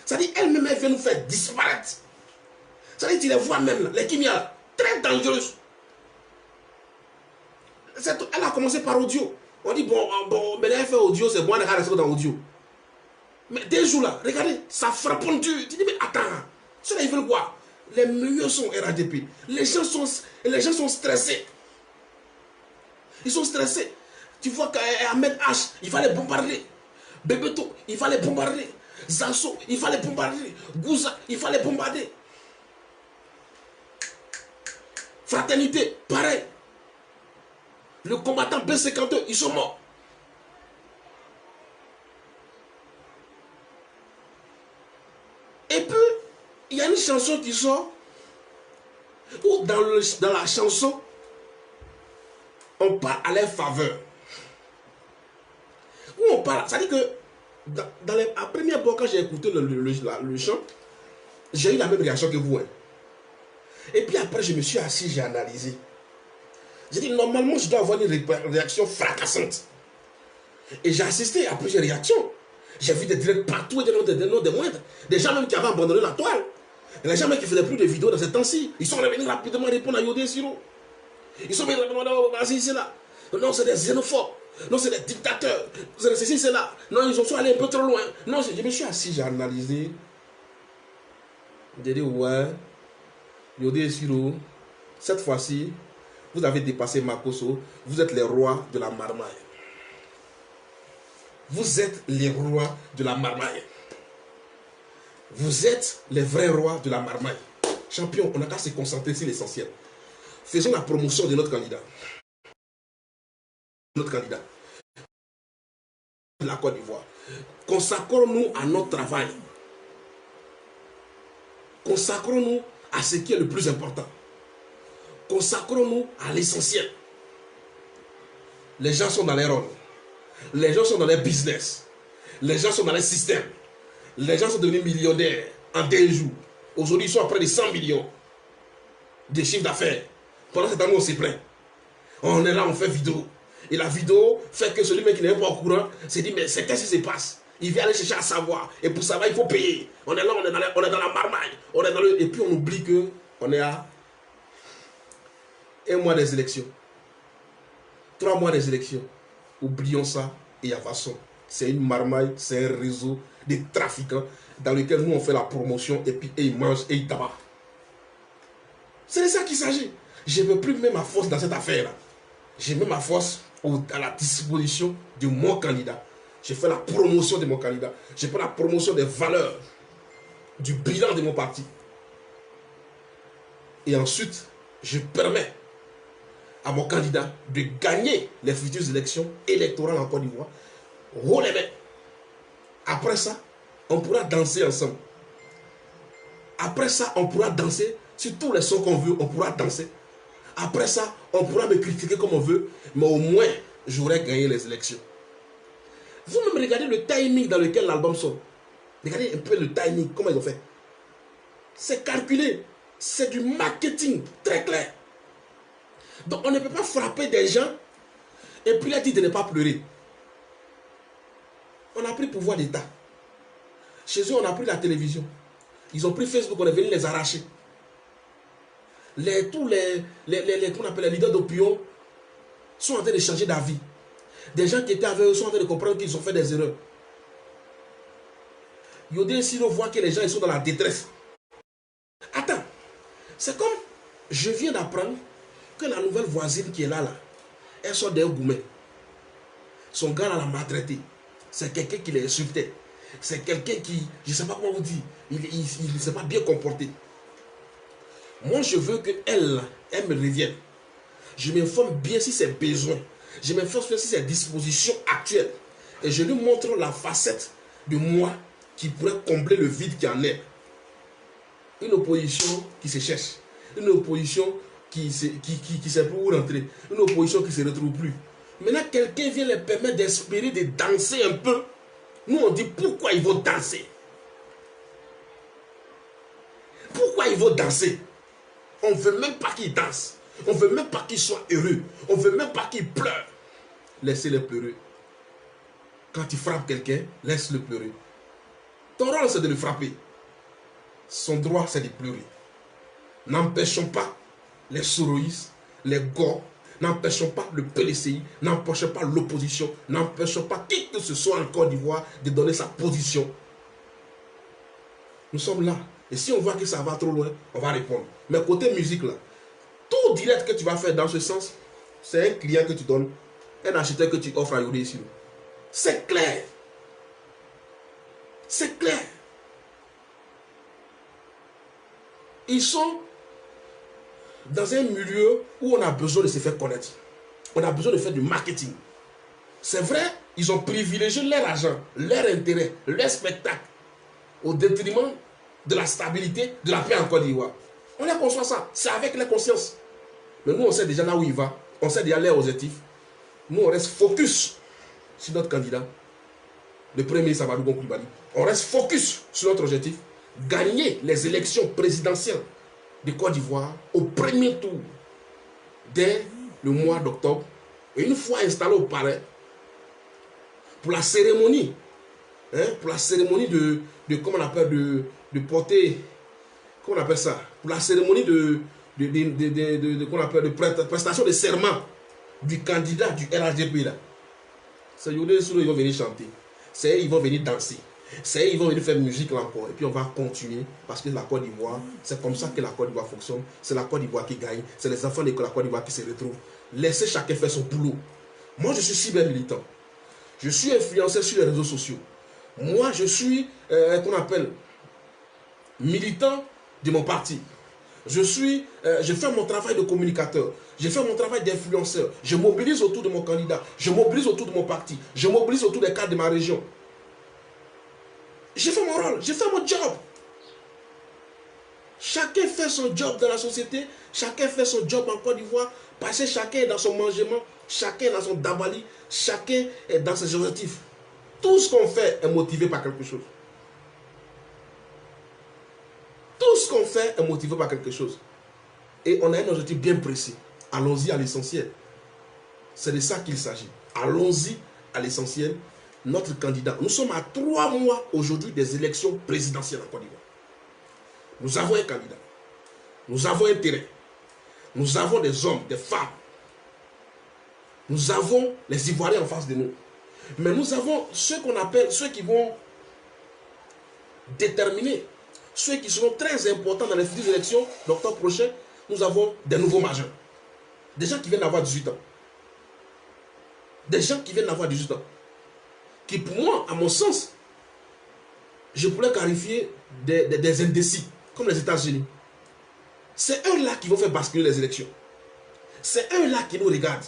Speaker 1: Ça dit, elles-mêmes elles viennent nous faire disparaître. Ça dit, tu les vois même là, les Kimia, très dangereuses. Elle a commencé par audio. On dit, bon, mais là elle fait audio, c'est bon, elle rester dans audio. Mais des jours là, regardez, ça frappe en Dieu. Tu dis, mais attends, ceux-là ils veulent quoi? Les meilleurs sont RADP. Les gens sont stressés. Ils sont stressés. Tu vois qu'Ahmed H, il va les bombarder. Bebeto, il va les bombarder. Zasso, il va les bombarder. Gouza, il va les bombarder. Fraternité, pareil. Le combattant B52, ils sont morts. Et puis, il y a une chanson qui sort, où dans la chanson, on parle à leur faveur. Où on parle, ça dit que, à première fois, quand j'ai écouté le chant, j'ai eu la même réaction que vous. Hein. Et puis après, je me suis assis, j'ai analysé. J'ai dit, normalement, je dois avoir une réaction fracassante. Et j'ai assisté à plusieurs réactions. J'ai vu des directs partout et des noms des moindres. Des gens même qui avaient abandonné la toile. Et les gens même qui faisaient plus de vidéos dans ces temps-ci. Ils sont revenus rapidement répondre à Yodé Siro. Ils sont venus répondre à Vas-y, c'est là. Non, c'est des xénophobes. Non, c'est des dictateurs. C'est des ceci, c'est là. Non, ils sont allés un peu trop loin. Non, je me suis assis, j'ai analysé. J'ai dit, ouais, Yodé Siro, cette fois-ci, Vous avez dépassé Makosso. Vous êtes les rois de la marmaille. Vous êtes les rois de la marmaille. Vous êtes les vrais rois de la marmaille. Champion, on n'a qu'à se concentrer sur l'essentiel. Faisons la promotion de notre candidat. Notre candidat. La Côte d'Ivoire. Consacrons-nous à notre travail. Consacrons-nous à ce qui est le plus important. Consacrons-nous à l'essentiel. Les gens sont dans les rôles. Les gens sont dans les business. Les gens sont dans les systèmes. Les gens sont devenus millionnaires en 2 jours. Aujourd'hui, ils sont à près de 100 millions de chiffre d'affaires. Pendant ce temps, on se plaint. On est là, on fait vidéo. Et la vidéo fait que celui qui n'est pas au courant se dit, mais c'est qu'est-ce qui se passe? Il vient aller chercher à savoir. Et pour savoir, il faut payer. On est là, on est dans la marmaille. On est dans le... Et puis on oublie qu'on est à 1 mois des élections. 3 mois des élections. Oublions ça et avançons. C'est une marmaille, c'est un réseau de trafiquants dans lequel nous on fait la promotion et puis ils mangent et ils tabac. C'est de ça qu'il s'agit. Je ne veux plus mettre ma force dans cette affaire-là. Je mets ma force à la disposition de mon candidat. Je fais la promotion de mon candidat. Je fais la promotion des valeurs, du bilan de mon parti. Et ensuite, je permets à mon candidat de gagner les futures élections électorales en Côte d'Ivoire. Haut les mains. Après ça, on pourra danser ensemble. Après ça, on pourra danser sur tous les sons qu'on veut, on pourra danser. Après ça, on pourra me critiquer comme on veut, mais au moins, j'aurai gagné les élections. Vous-même regardez le timing dans lequel l'album sort. Regardez un peu le timing, comment ils ont fait. C'est calculé. C'est du marketing très clair. Donc on ne peut pas frapper des gens et puis leur dire de ne pas pleurer. On a pris le pouvoir d'État. Chez eux, on a pris la télévision. Ils ont pris Facebook, on est venu les arracher. Tous les leaders d'opinion sont en train de changer d'avis. Des gens qui étaient avec eux sont en train de comprendre qu'ils ont fait des erreurs. Yodé Siro voit que les gens ils sont dans la détresse. Attends, c'est comme je viens d'apprendre que la nouvelle voisine qui est là, elle sort d'un gourmet. Son gars l'a maltraité. C'est quelqu'un qui l'a insulté. C'est quelqu'un qui, je ne sais pas comment vous dire, il ne s'est pas bien comporté. Moi, je veux qu'elle me revienne. Je m'informe bien si c'est besoin. Je m'informe bien si c'est disposition actuelle. Et je lui montre la facette de moi qui pourrait combler le vide qui en est. Une opposition qui se cherche. Une opposition qui ne sait plus où rentrer. Une opposition qui ne se retrouve plus. Maintenant, quelqu'un vient les permettre d'espérer de danser un peu. Nous, on dit pourquoi ils vont danser. Pourquoi ils vont danser? On ne veut même pas qu'ils dansent. On ne veut même pas qu'ils soient heureux. On ne veut même pas qu'ils pleurent. Laissez-les pleurer. Quand tu frappes quelqu'un, laisse-le pleurer. Ton rôle, c'est de le frapper. Son droit, c'est de pleurer. N'empêchons pas les Soroïs, les Go, n'empêchons pas le PLCI, n'empêchons pas l'opposition, n'empêchons pas qui que ce soit en Côte d'Ivoire de donner sa position. Nous sommes là. Et si on voit que ça va trop loin, on va répondre. Mais côté musique, là, tout direct que tu vas faire dans ce sens, c'est un client que tu donnes, un acheteur que tu offres à Yodé ici. C'est clair. C'est clair. Ils sont dans un milieu où on a besoin de se faire connaître. On a besoin de faire du marketing. C'est vrai, ils ont privilégié leur argent, leur intérêt, leur spectacle, au détriment de la stabilité, de la paix en Côte d'Ivoire. On les conçoit ça, c'est avec la conscience. Mais nous, on sait déjà là où il va, on sait déjà leur objectif. Nous, on reste focus sur notre candidat, le premier ministre Amadou Gon Coulibaly. On reste focus sur notre objectif, gagner les élections présidentielles de Côte d'Ivoire au premier tour dès le mois d'octobre. Et une fois installé au palais, pour la cérémonie, de comment on appelle, de porter, comment on appelle ça, pour la cérémonie de prestation de serment du candidat du RHDP là. C'est Yodé Soulou, ils vont venir chanter. C'est ils vont venir danser. C'est ils vont venir faire musique là encore. Et puis on va continuer. Parce que la Côte d'Ivoire, c'est comme ça que la Côte d'Ivoire fonctionne. C'est la Côte d'Ivoire qui gagne. C'est les enfants de la Côte d'Ivoire qui se retrouvent. Laissez chacun faire son boulot. Moi, je suis cyber-militant. Je suis influenceur sur les réseaux sociaux. Moi, je suis, qu'on appelle, militant de mon parti. Je fais mon travail de communicateur. Je fais mon travail d'influenceur. Je mobilise autour de mon candidat. Je mobilise autour de mon parti. Je mobilise autour des cadres de ma région. J'ai fait mon rôle. J'ai fait mon job. Chacun fait son job dans la société. Chacun fait son job en Côte d'Ivoire. Parce que chacun est dans son mangement. Chacun est dans son dabali. Chacun est dans ses objectifs. Tout ce qu'on fait est motivé par quelque chose. Tout ce qu'on fait est motivé par quelque chose. Et on a un objectif bien précis. Allons-y à l'essentiel. C'est de ça qu'il s'agit. Allons-y à l'essentiel. Notre candidat. Nous sommes à 3 mois aujourd'hui des élections présidentielles en Côte d'Ivoire. Nous avons un candidat. Nous avons un terrain. Nous avons des hommes, des femmes. Nous avons les Ivoiriens en face de nous. Mais nous avons ceux qu'on appelle, ceux qui vont déterminer, ceux qui seront très importants dans les futures élections d'octobre prochain. Nous avons des nouveaux majeurs. Des gens qui viennent d'avoir 18 ans. Des gens qui viennent d'avoir 18 ans. Qui pour moi, à mon sens, je pourrais qualifier des indécis, comme les États-Unis. C'est eux-là qui vont faire basculer les élections. C'est eux-là qui nous regardent.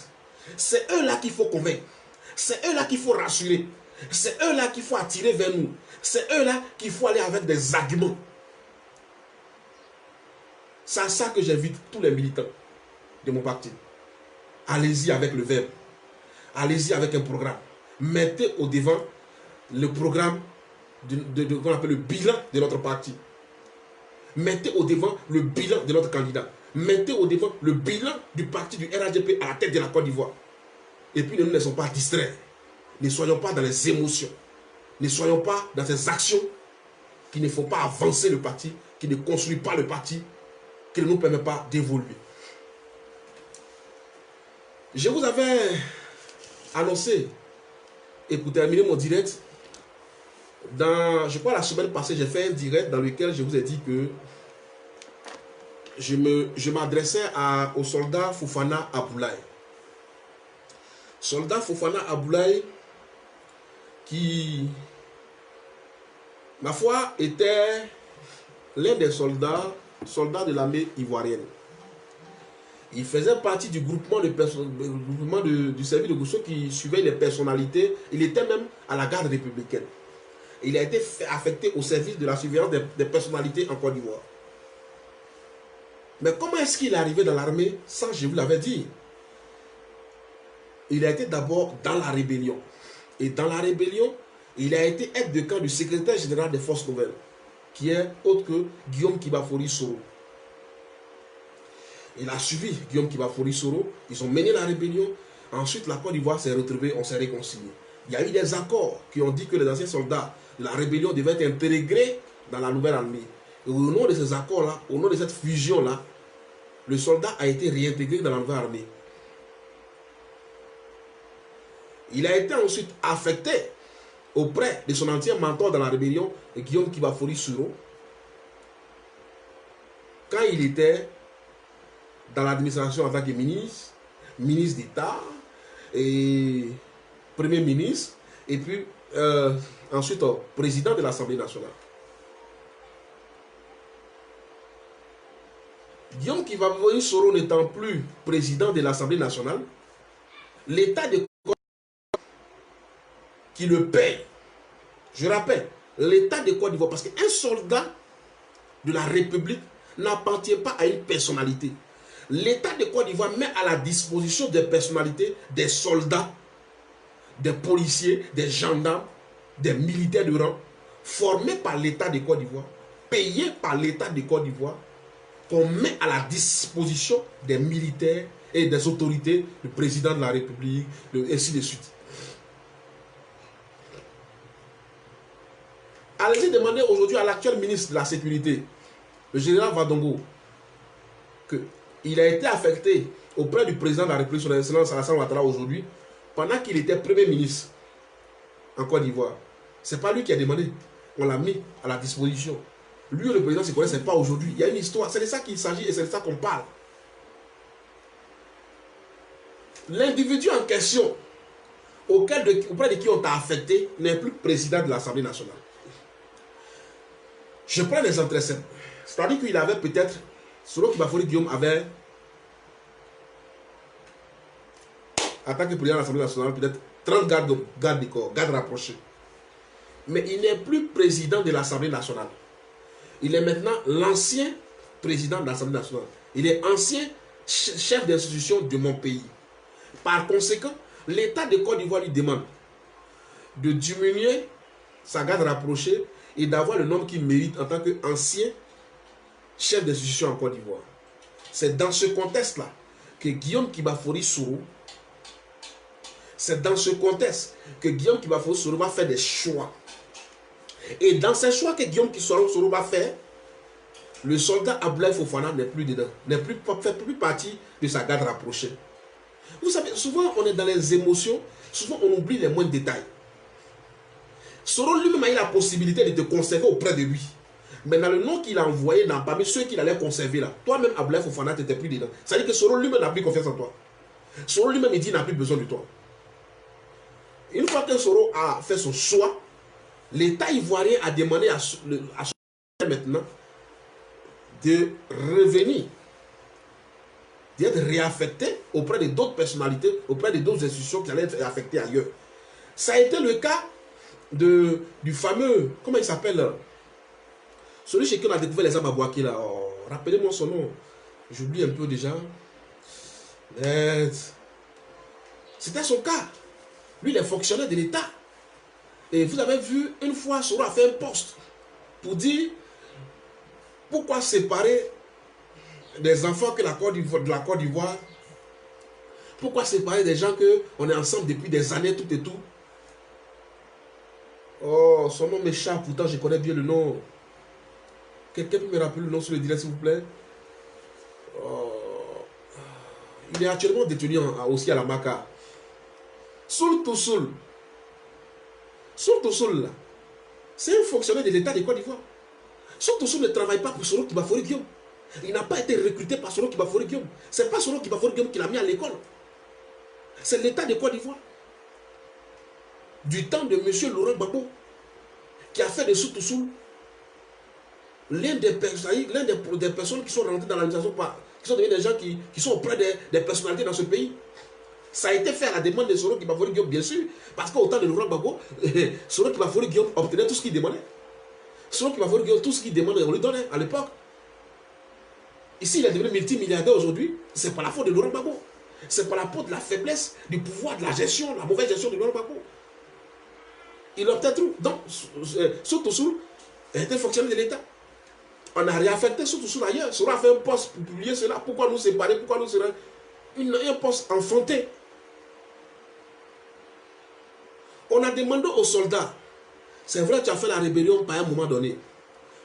Speaker 1: C'est eux-là qu'il faut convaincre. C'est eux-là qu'il faut rassurer. C'est eux-là qu'il faut attirer vers nous. C'est eux-là qu'il faut aller avec des arguments. C'est à ça que j'invite tous les militants de mon parti. Allez-y avec le verbe. Allez-y avec un programme. Mettez au devant le programme qu'on appelle le bilan de notre parti. Mettez au devant le bilan de notre candidat. Mettez au devant le bilan du parti du RHDP à la tête de la Côte d'Ivoire. Et puis ne nous laissons pas distraire. Ne soyons pas dans les émotions. Ne soyons pas dans ces actions qui ne font pas avancer le parti, qui ne construisent pas le parti, qui ne nous permettent pas d'évoluer. Je vous avais annoncé, et pour terminer mon direct, je crois la semaine passée, j'ai fait un direct dans lequel je vous ai dit que je m'adressais au soldat Fofana Aboulaye. Soldat Fofana Aboulaye qui, ma foi, était l'un des soldats de l'armée ivoirienne. Il faisait partie du groupement, du service de Gousso qui suivait les personnalités. Il était même à la garde républicaine. Il a été affecté au service de la surveillance des personnalités en Côte d'Ivoire. Mais comment est-ce qu'il est arrivé dans l'armée? Ça, je vous l'avais dit. Il a été d'abord dans la rébellion. Et dans la rébellion, il a été aide de camp du secrétaire général des forces nouvelles, qui est autre que Guillaume Kibafori Soro. Il a suivi Guillaume Kibafori Soro. Ils ont mené la rébellion. Ensuite, la Côte d'Ivoire s'est retrouvée, on s'est réconcilié. Il y a eu des accords qui ont dit que les anciens soldats de la rébellion devaient être intégrés dans la nouvelle armée. Et au nom de ces accords-là, au nom de cette fusion-là, le soldat a été réintégré dans la nouvelle armée. Il a été ensuite affecté auprès de son ancien mentor dans la rébellion, Guillaume Kibafori Soro, quand il était dans l'administration en tant que ministre, ministre d'État et Premier ministre, et puis ensuite président de l'Assemblée nationale. Guillaume Kibafori Soro n'étant plus président de l'Assemblée nationale, l'État de qui le paye. Je rappelle, l'État de Côte d'Ivoire, parce qu'un soldat de la République n'appartient pas à une personnalité. L'État de Côte d'Ivoire met à la disposition des personnalités, des soldats, des policiers, des gendarmes, des militaires de rang, formés par l'État de Côte d'Ivoire, payés par l'État de Côte d'Ivoire, qu'on met à la disposition des militaires et des autorités, le président de la République, et ainsi de suite. Allez-y demander aujourd'hui à l'actuel ministre de la Sécurité, le général Vadongo, qu'il a été affecté auprès du président de la République, son excellence Alassane Ouattara aujourd'hui, pendant qu'il était Premier ministre en Côte d'Ivoire. C'est pas lui qui a demandé. On l'a mis à la disposition. Lui, le président, ne se connaissait pas aujourd'hui. Il y a une histoire. C'est de ça qu'il s'agit et c'est de ça qu'on parle. L'individu en question, auprès de qui on t'a affecté, n'est plus président de l'Assemblée nationale. Je prends des exemples très simples. C'est-à-dire qu'il avait peut-être, selon Kibafori Guillaume avait, en tant que président de l'Assemblée nationale, peut-être 30 gardes du corps, gardes rapprochés. Mais il n'est plus président de l'Assemblée nationale. Il est maintenant l'ancien président de l'Assemblée nationale. Il est ancien chef d'institution de mon pays. Par conséquent, l'État de Côte d'Ivoire lui demande de diminuer sa garde rapprochée et d'avoir le nombre qu'il mérite en tant qu'ancien chef d'institution en Côte d'Ivoire. C'est dans ce contexte-là que Guillaume Kibafori Soro, va faire des choix. Et dans ces choix que Guillaume Soro va faire, le soldat Abdoulaye Fofana n'est plus dedans, fait plus partie de sa garde rapprochée. Vous savez, souvent on est dans les émotions, souvent on oublie les moindres détails. Soro lui-même a eu la possibilité de te conserver auprès de lui. Mais dans le nom qu'il a envoyé, parmi ceux qu'il allait conserver là, toi-même Abdoulaye Fofana, tu n'étais plus dedans. Ça veut dire que Soro lui-même n'a plus confiance en toi. Soro lui-même il dit qu'il n'a plus besoin de toi. Une fois que Soro a fait son choix, l'État ivoirien a demandé à son maintenant de revenir, d'être réaffecté auprès de d'autres personnalités, auprès de d'autres institutions qui allaient être affectées ailleurs. Ça a été le cas du fameux, comment il s'appelle, celui chez qui on a découvert les armes à Bouaké là. Oh, rappelez-moi son nom, j'oublie un peu déjà. C'était son cas. Lui, il est fonctionnaire de l'État. Et vous avez vu, une fois, Soro a fait un post pour dire pourquoi séparer des enfants de la Côte d'Ivoire, pourquoi séparer des gens qu'on est ensemble depuis des années, tout et tout. Oh, son nom m'échappe, pourtant je connais bien le nom. Quelqu'un peut me rappeler le nom sur le direct, s'il vous plaît? Oh. Il est actuellement détenu aussi à la Maca. Soul Toussoul, là, c'est un fonctionnaire de l'État de Côte d'Ivoire. Soul Toussoul ne travaille pas pour Soro Kibafori Guillaume. Il n'a pas été recruté par Soro Kibafori Guillaume. Ce n'est pas Soro Kibafori Guillaume qui l'a mis à l'école. C'est l'État de Côte d'Ivoire. Du temps de M. Laurent Gbagbo, qui a fait de Soul Toussoul l'un des personnes qui sont rentrées dans l'administration, qui sont devenus des gens qui sont auprès des personnalités dans ce pays. Ça a été fait à la demande de Soro Kibafori Guillaume, bien sûr, parce qu'au temps de Laurent Gbagbo, Soro Kibafori Guillaume obtenait tout ce qu'il demandait. Soro Kibafori Guillaume, tout ce qu'il demandait, on lui donnait à l'époque. Ici, il est devenu multimilliardaire aujourd'hui, c'est pas la faute de Laurent Gbagbo. C'est pas la faute de la faiblesse du pouvoir, de la gestion, la mauvaise gestion de Laurent Gbagbo. Il obtient tout. Donc, Soul Toussoul était fonctionnaire de l'État. On a réaffecté Soul Toussoul ailleurs. Soro a fait un poste pour publier cela. Pourquoi nous séparer? Pourquoi nous séparer? Un poste enfanté. On a demandé aux soldats, c'est vrai, tu as fait la rébellion par un moment donné,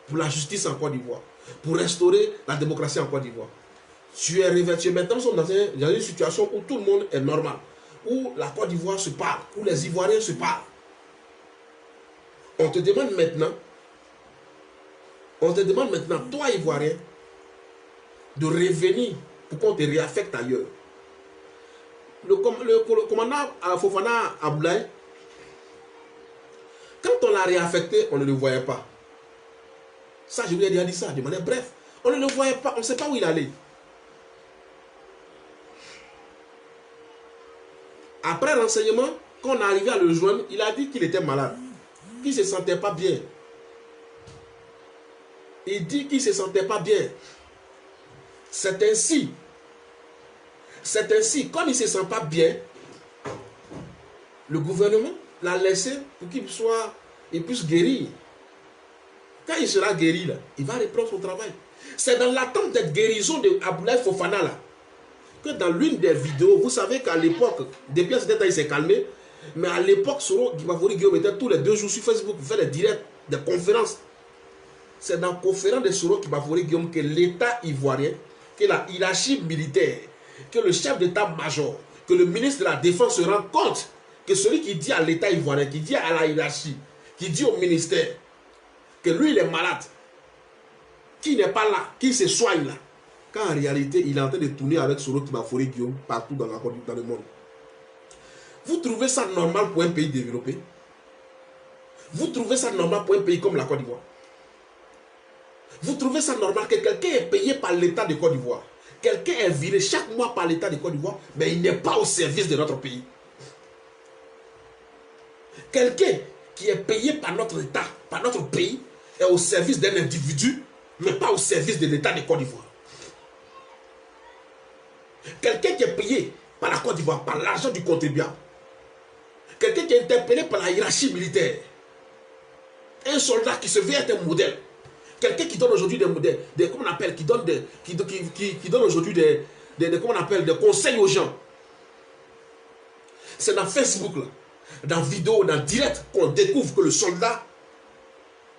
Speaker 1: pour la justice en Côte d'Ivoire, pour restaurer la démocratie en Côte d'Ivoire. Tu es revêtu. Maintenant, nous sommes dans une situation où tout le monde est normal, où la Côte d'Ivoire se parle, où les Ivoiriens se parlent. On te demande maintenant, toi Ivoirien, de revenir pour qu'on te réaffecte ailleurs. Le commandant Fofana Abdoulaye, quand on l'a réaffecté, on ne le voyait pas. Ça, je lui ai déjà dit ça de manière bref. On ne le voyait pas, on ne sait pas où il allait. Après renseignement, quand on est arrivé à le joindre, il a dit qu'il était malade, qu'il ne se sentait pas bien. Il dit qu'il ne se sentait pas bien. C'est ainsi, comme il ne se sent pas bien, le gouvernement l'a laissé pour qu'il puisse guérir. Quand il sera guéri, là, il va reprendre son travail. C'est dans l'attente de guérison de Abdoulaye Fofana là, que dans l'une des vidéos, vous savez qu'à l'époque, depuis un certain temps, il s'est calmé, mais à l'époque, Soro Kibafori Guillaume était tous les 2 jours sur Facebook, il fait des directs, des conférences. C'est dans la conférence de Soro Kibafori Guillaume que l'État ivoirien, que la hiérarchie militaire, que le chef d'état-major, que le ministre de la Défense se rend compte que celui qui dit à l'État ivoirien, qui dit à la hiérarchie qui dit au ministère que lui, il est malade, qui n'est pas là, qui se soigne là, quand en réalité, il est en train de tourner avec Soro Kibafori Guillaume partout dans le monde. Vous trouvez ça normal pour un pays développé? Vous trouvez ça normal pour un pays comme la Côte d'Ivoire? Vous trouvez ça normal que quelqu'un est payé par l'État de Côte d'Ivoire? Quelqu'un est viré chaque mois par l'État de Côte d'Ivoire, mais il n'est pas au service de notre pays. Quelqu'un qui est payé par notre État, par notre pays, est au service d'un individu, mais pas au service de l'État de Côte d'Ivoire. Quelqu'un qui est payé par la Côte d'Ivoire, par l'argent du contribuable. Quelqu'un qui est interpellé par la hiérarchie militaire. Un soldat qui se veut être un modèle. Quelqu'un qui donne aujourd'hui des modèles, comment on appelle, qui donne aujourd'hui comment on appelle, des conseils aux gens. C'est dans Facebook, là, dans vidéo, dans direct, qu'on découvre que le soldat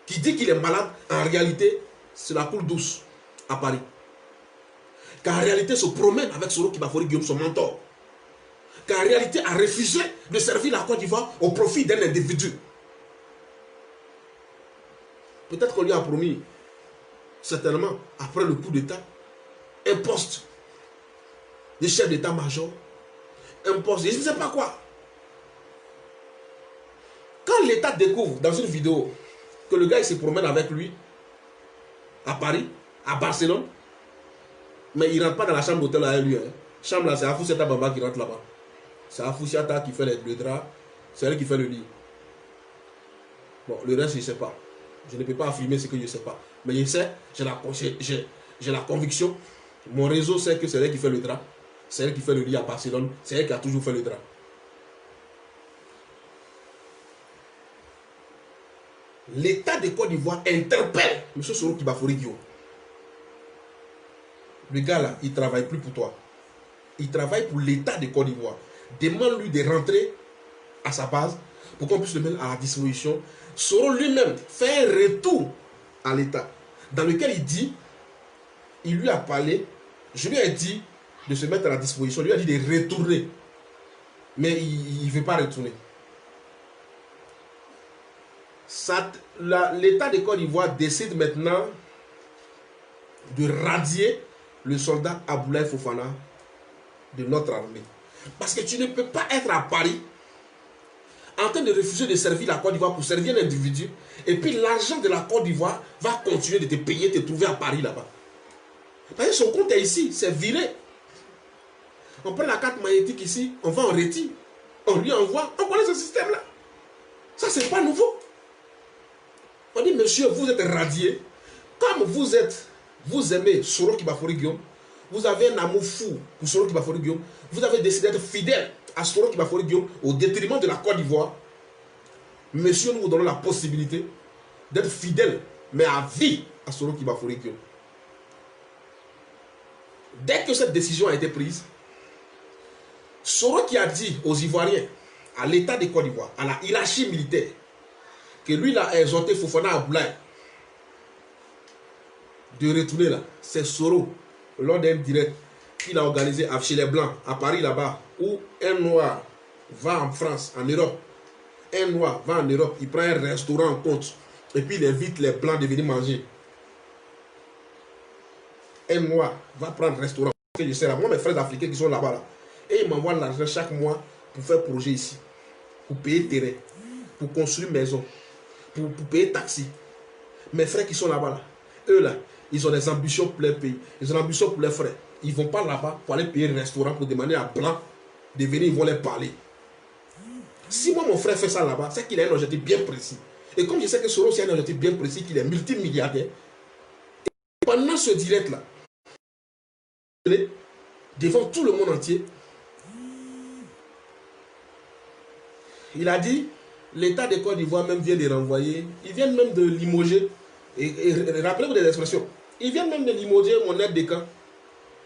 Speaker 1: qui dit qu'il est malade, en réalité, c'est la coule douce à Paris. Qu'en réalité, se promène avec Soro Kibafori Guillaume, son mentor. Qu'en réalité, a refusé de servir la Côte d'Ivoire au profit d'un individu. Peut-être qu'on lui a promis, certainement, après le coup d'État, un poste de chef d'état-major, un poste de je ne sais pas quoi. Quand l'État découvre dans une vidéo que le gars il se promène avec lui à Paris, à Barcelone, mais il ne rentre pas dans la chambre d'hôtel avec lui. Hein. Chambre là, c'est Afoussiata Bamba qui rentre là-bas. C'est Afoussiata qui fait le drap, c'est elle qui fait le lit. Bon, le reste, je ne sais pas. Je ne peux pas affirmer ce que je ne sais pas. Mais je sais, j'ai la conviction. Mon réseau sait que c'est elle qui fait le drap. C'est elle qui fait le lit à Barcelone. C'est elle qui a toujours fait le drap. L'État de Côte d'Ivoire interpelle M. Soro Kibafori Guillaume. Le gars là, il ne travaille plus pour toi. Il travaille pour l'État de Côte d'Ivoire. Demande-lui de rentrer à sa base pour qu'on puisse le mettre à la disposition. Soro lui-même fait un retour à l'État dans lequel il dit, il lui a parlé, je lui ai dit de se mettre à la disposition, il lui a dit de retourner. Mais il ne veut pas retourner. L'État de Côte d'Ivoire décide maintenant de radier le soldat Aboulaye Fofana de notre armée. Parce que tu ne peux pas être à Paris en train de refuser de servir la Côte d'Ivoire pour servir un individu, et puis l'argent de la Côte d'Ivoire va continuer de te payer, te trouver à Paris là-bas. Parce que son compte est ici, c'est viré. On prend la carte magnétique ici, on va en retire, on lui envoie, on connaît ce système-là. Ça, c'est pas nouveau. On dit, monsieur, vous êtes radié. Comme vous aimez Soro Kibafori Guillaume, vous avez un amour fou pour Soro Kibafori Guillaume, vous avez décidé d'être fidèle à Soro Kibafori Guillaume au détriment de la Côte d'Ivoire. Monsieur, nous vous donnons la possibilité d'être fidèle, mais à vie, à Soro Kibafori Guillaume. Dès que cette décision a été prise, Soro qui a dit aux Ivoiriens, à l'État de Côte d'Ivoire, à la hiérarchie militaire, que lui il a exhorté Fofana Aboulaye de retourner là, c'est Soro, lors d'un direct qu'il a organisé chez les Blancs, à Paris là-bas, où un noir va en France, en Europe, un noir va en Europe, il prend un restaurant en compte, et puis il invite les Blancs de venir manger. Un noir va prendre un restaurant, que je sais là, moi mes frères africains qui sont là-bas, là, et ils m'envoient l'argent chaque mois pour faire projet ici, pour payer terrain, pour construire maison, pour payer taxi. Mes frères qui sont là-bas, là, eux là, ils ont des ambitions pour leur pays, ils ont des ambitions pour leurs frères. Ils ne vont pas là-bas pour aller payer un restaurant pour demander à Blanc de venir, ils vont leur parler. Si moi mon frère fait ça là-bas, c'est qu'il a un objectif bien précis. Et comme je sais que Soro aussi a un objectif bien précis, qu'il est multimilliardaire, et pendant ce direct-là, devant tout le monde entier, il a dit, l'État de Côte d'Ivoire même vient de renvoyer, ils viennent même de limoger, et rappelez-vous des expressions, ils viennent même de limoger mon aide de camp.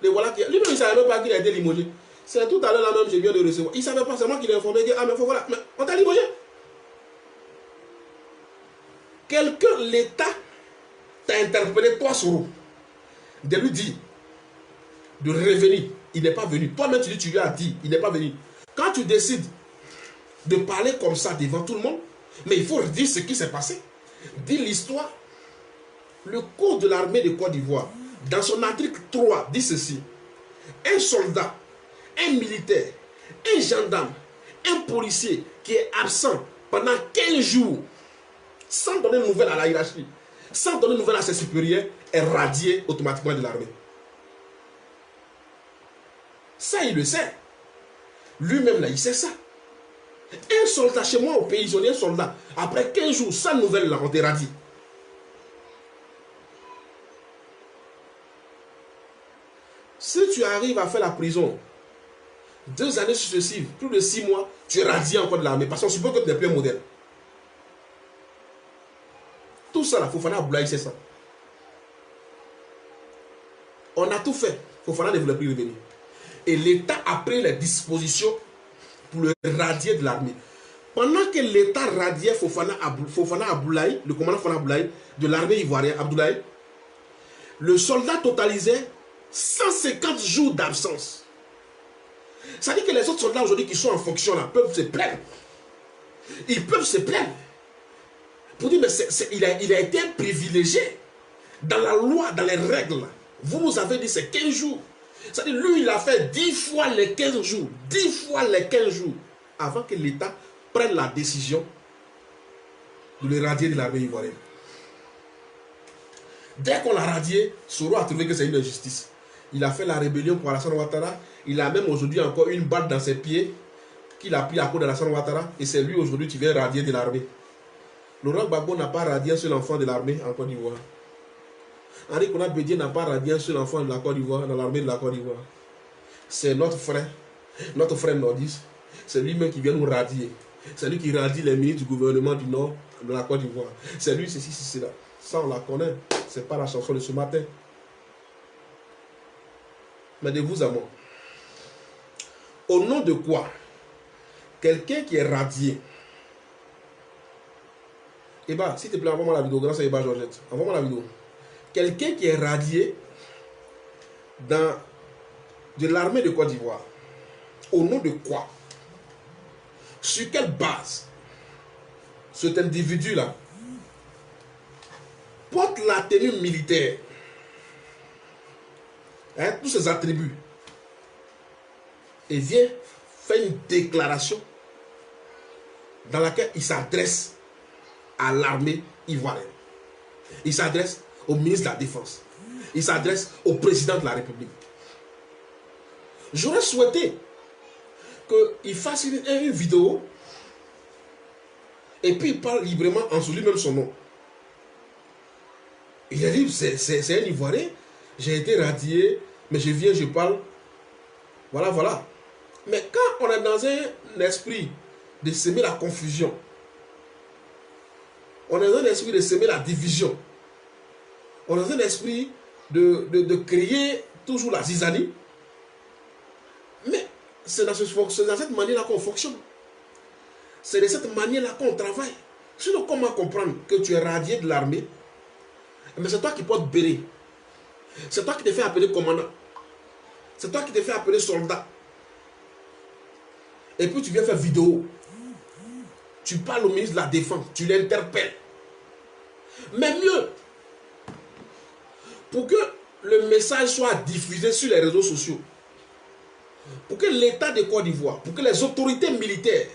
Speaker 1: Voilà lui-même il ne savait même pas qu'il a été limogé. C'est tout à l'heure là même, je viens de recevoir. Il ne savait pas, c'est moi qui l'ai informé que, ah mais voilà, mais on t'a limogé. Quelqu'un, l'État, t'a interpellé, toi Soro, de lui dire de revenir. Il n'est pas venu. Toi-même tu lui as dit, il n'est pas venu. Quand tu décides de parler comme ça devant tout le monde, Mais il faut dire ce qui s'est passé. Dire l'histoire. Le code de l'armée de Côte d'Ivoire, dans son article 3, dit ceci. Un soldat, un militaire, un gendarme, un policier qui est absent pendant 15 jours, sans donner de nouvelles à la hiérarchie, sans donner de nouvelles à ses supérieurs, est radié automatiquement de l'armée. Ça, il le sait. Lui-même, là, il sait ça. Un soldat, chez moi, au pays, ils ont un soldat. Après 15 jours, sans nouvelles, là, on te radie. Si tu arrives à faire la prison, 2 années successives, plus de 6 mois, tu es radié encore de l'armée. Parce qu'on suppose que tu n'es plus un modèle. Tout ça, là, Fofana Aboulaye, c'est ça. On a tout fait. Fofana ne voulait plus revenir. Et l'État a pris les dispositions pour le radier de l'armée. Pendant que l'État radiait Fofana Aboulaye, le commandant Fofana Aboulaye, de l'armée ivoirienne, Abdoulaye, le soldat totalisait 150 jours d'absence. Ça dit que les autres soldats aujourd'hui qui sont en fonction là peuvent se plaindre. Ils peuvent se plaindre. Pour dire, mais il a été privilégié. Dans la loi, dans les règles, vous nous avez dit c'est 15 jours. Ça dit, lui, il a fait 10 fois les 15 jours. 10 fois les 15 jours. Avant que l'État prenne la décision de le radier de l'armée ivoirienne. Dès qu'on l'a radié, Soro a trouvé que c'est une injustice. Il a fait la rébellion pour Alassane Ouattara. Il a même aujourd'hui encore une balle dans ses pieds qu'il a pris à cause d'Alassane Ouattara. Et c'est lui aujourd'hui qui vient radier de l'armée. Laurent Gbagbo n'a pas radié un seul enfant de l'armée en Côte d'Ivoire. Henri Konan Bédié n'a pas radié un seul enfant de la Côte d'Ivoire, dans l'armée de la Côte d'Ivoire. C'est notre frère nordiste. C'est lui-même qui vient nous radier. C'est lui qui radie les ministres du gouvernement du Nord de la Côte d'Ivoire. C'est lui, ceci, cela. Ça, on la connaît. C'est pas la chanson de ce matin. Mais de vous à moi. Au nom de quoi quelqu'un qui est radié. Eba, s'il te plaît, envoie-moi la vidéo. Grâce à Eba Georgette. Envoie-moi la vidéo. Quelqu'un qui est radié de l'armée de Côte d'Ivoire. Au nom de quoi? Sur quelle base cet individu-là porte la tenue militaire, hein, tous ses attributs, et vient faire une déclaration dans laquelle il s'adresse à l'armée ivoirienne. Il s'adresse au ministre de la Défense. Il s'adresse au président de la République. J'aurais souhaité qu'il fasse une vidéo et puis il parle librement en sous lui-même son nom. Il est libre, c'est un Ivoirien. J'ai été radié, mais je viens, je parle. Voilà, voilà. Mais quand on est dans un esprit de semer la confusion, on est dans un esprit de semer la division, on est dans un esprit de créer toujours la zizanie, mais c'est dans cette manière-là qu'on fonctionne. C'est de cette manière-là qu'on travaille. Sinon, comment comprendre que tu es radié de l'armée? Mais c'est toi qui portes béret. C'est toi qui te fais appeler commandant. C'est toi qui te fais appeler soldat. Et puis tu viens faire vidéo. Tu parles au ministre de la Défense. Tu l'interpelles. Mais mieux, pour que le message soit diffusé sur les réseaux sociaux, pour que l'État de Côte d'Ivoire, pour que les autorités militaires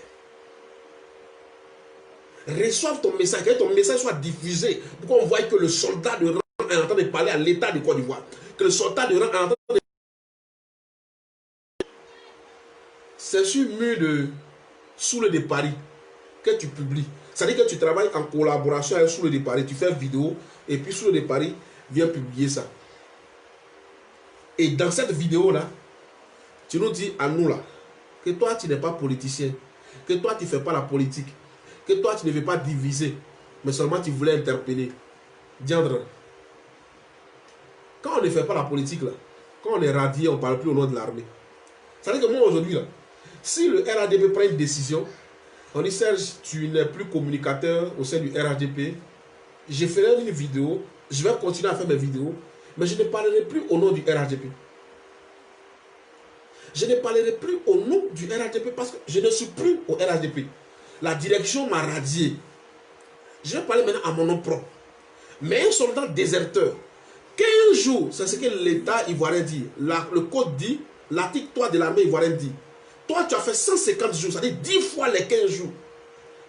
Speaker 1: reçoivent ton message, que ton message soit diffusé, pour qu'on voie que le soldat de rang est en train de parler à l'État de Côte d'Ivoire, que le soldat de rang est en train de... C'est sur le mur de Soule de Paris que tu publies. C'est-à-dire que tu travailles en collaboration avec Soule de Paris, tu fais une vidéo, et puis Soule de Paris vient publier ça. Et dans cette vidéo-là, tu nous dis à nous là, que toi tu n'es pas politicien, que toi tu ne fais pas la politique, que toi tu ne veux pas diviser, mais seulement tu voulais interpeller. Diandre, quand on ne fait pas la politique là, quand on est radié, on ne parle plus au nom de l'armée. Ça veut dire que moi aujourd'hui là, si le RADP prend une décision, on dit Serge, tu n'es plus communicateur au sein du RADP, je ferai une vidéo, je vais continuer à faire mes vidéos, mais je ne parlerai plus au nom du RADP. Je ne parlerai plus au nom du RADP parce que je ne suis plus au RADP. La direction m'a radié. Je vais parler maintenant à mon nom propre. Mais un soldat déserteur, 15 jours, c'est ce que l'État ivoirien dit. Le code dit, l'article 3 de l'armée ivoirienne dit. Toi, tu as fait 150 jours, c'est-à-dire 10 fois les 15 jours.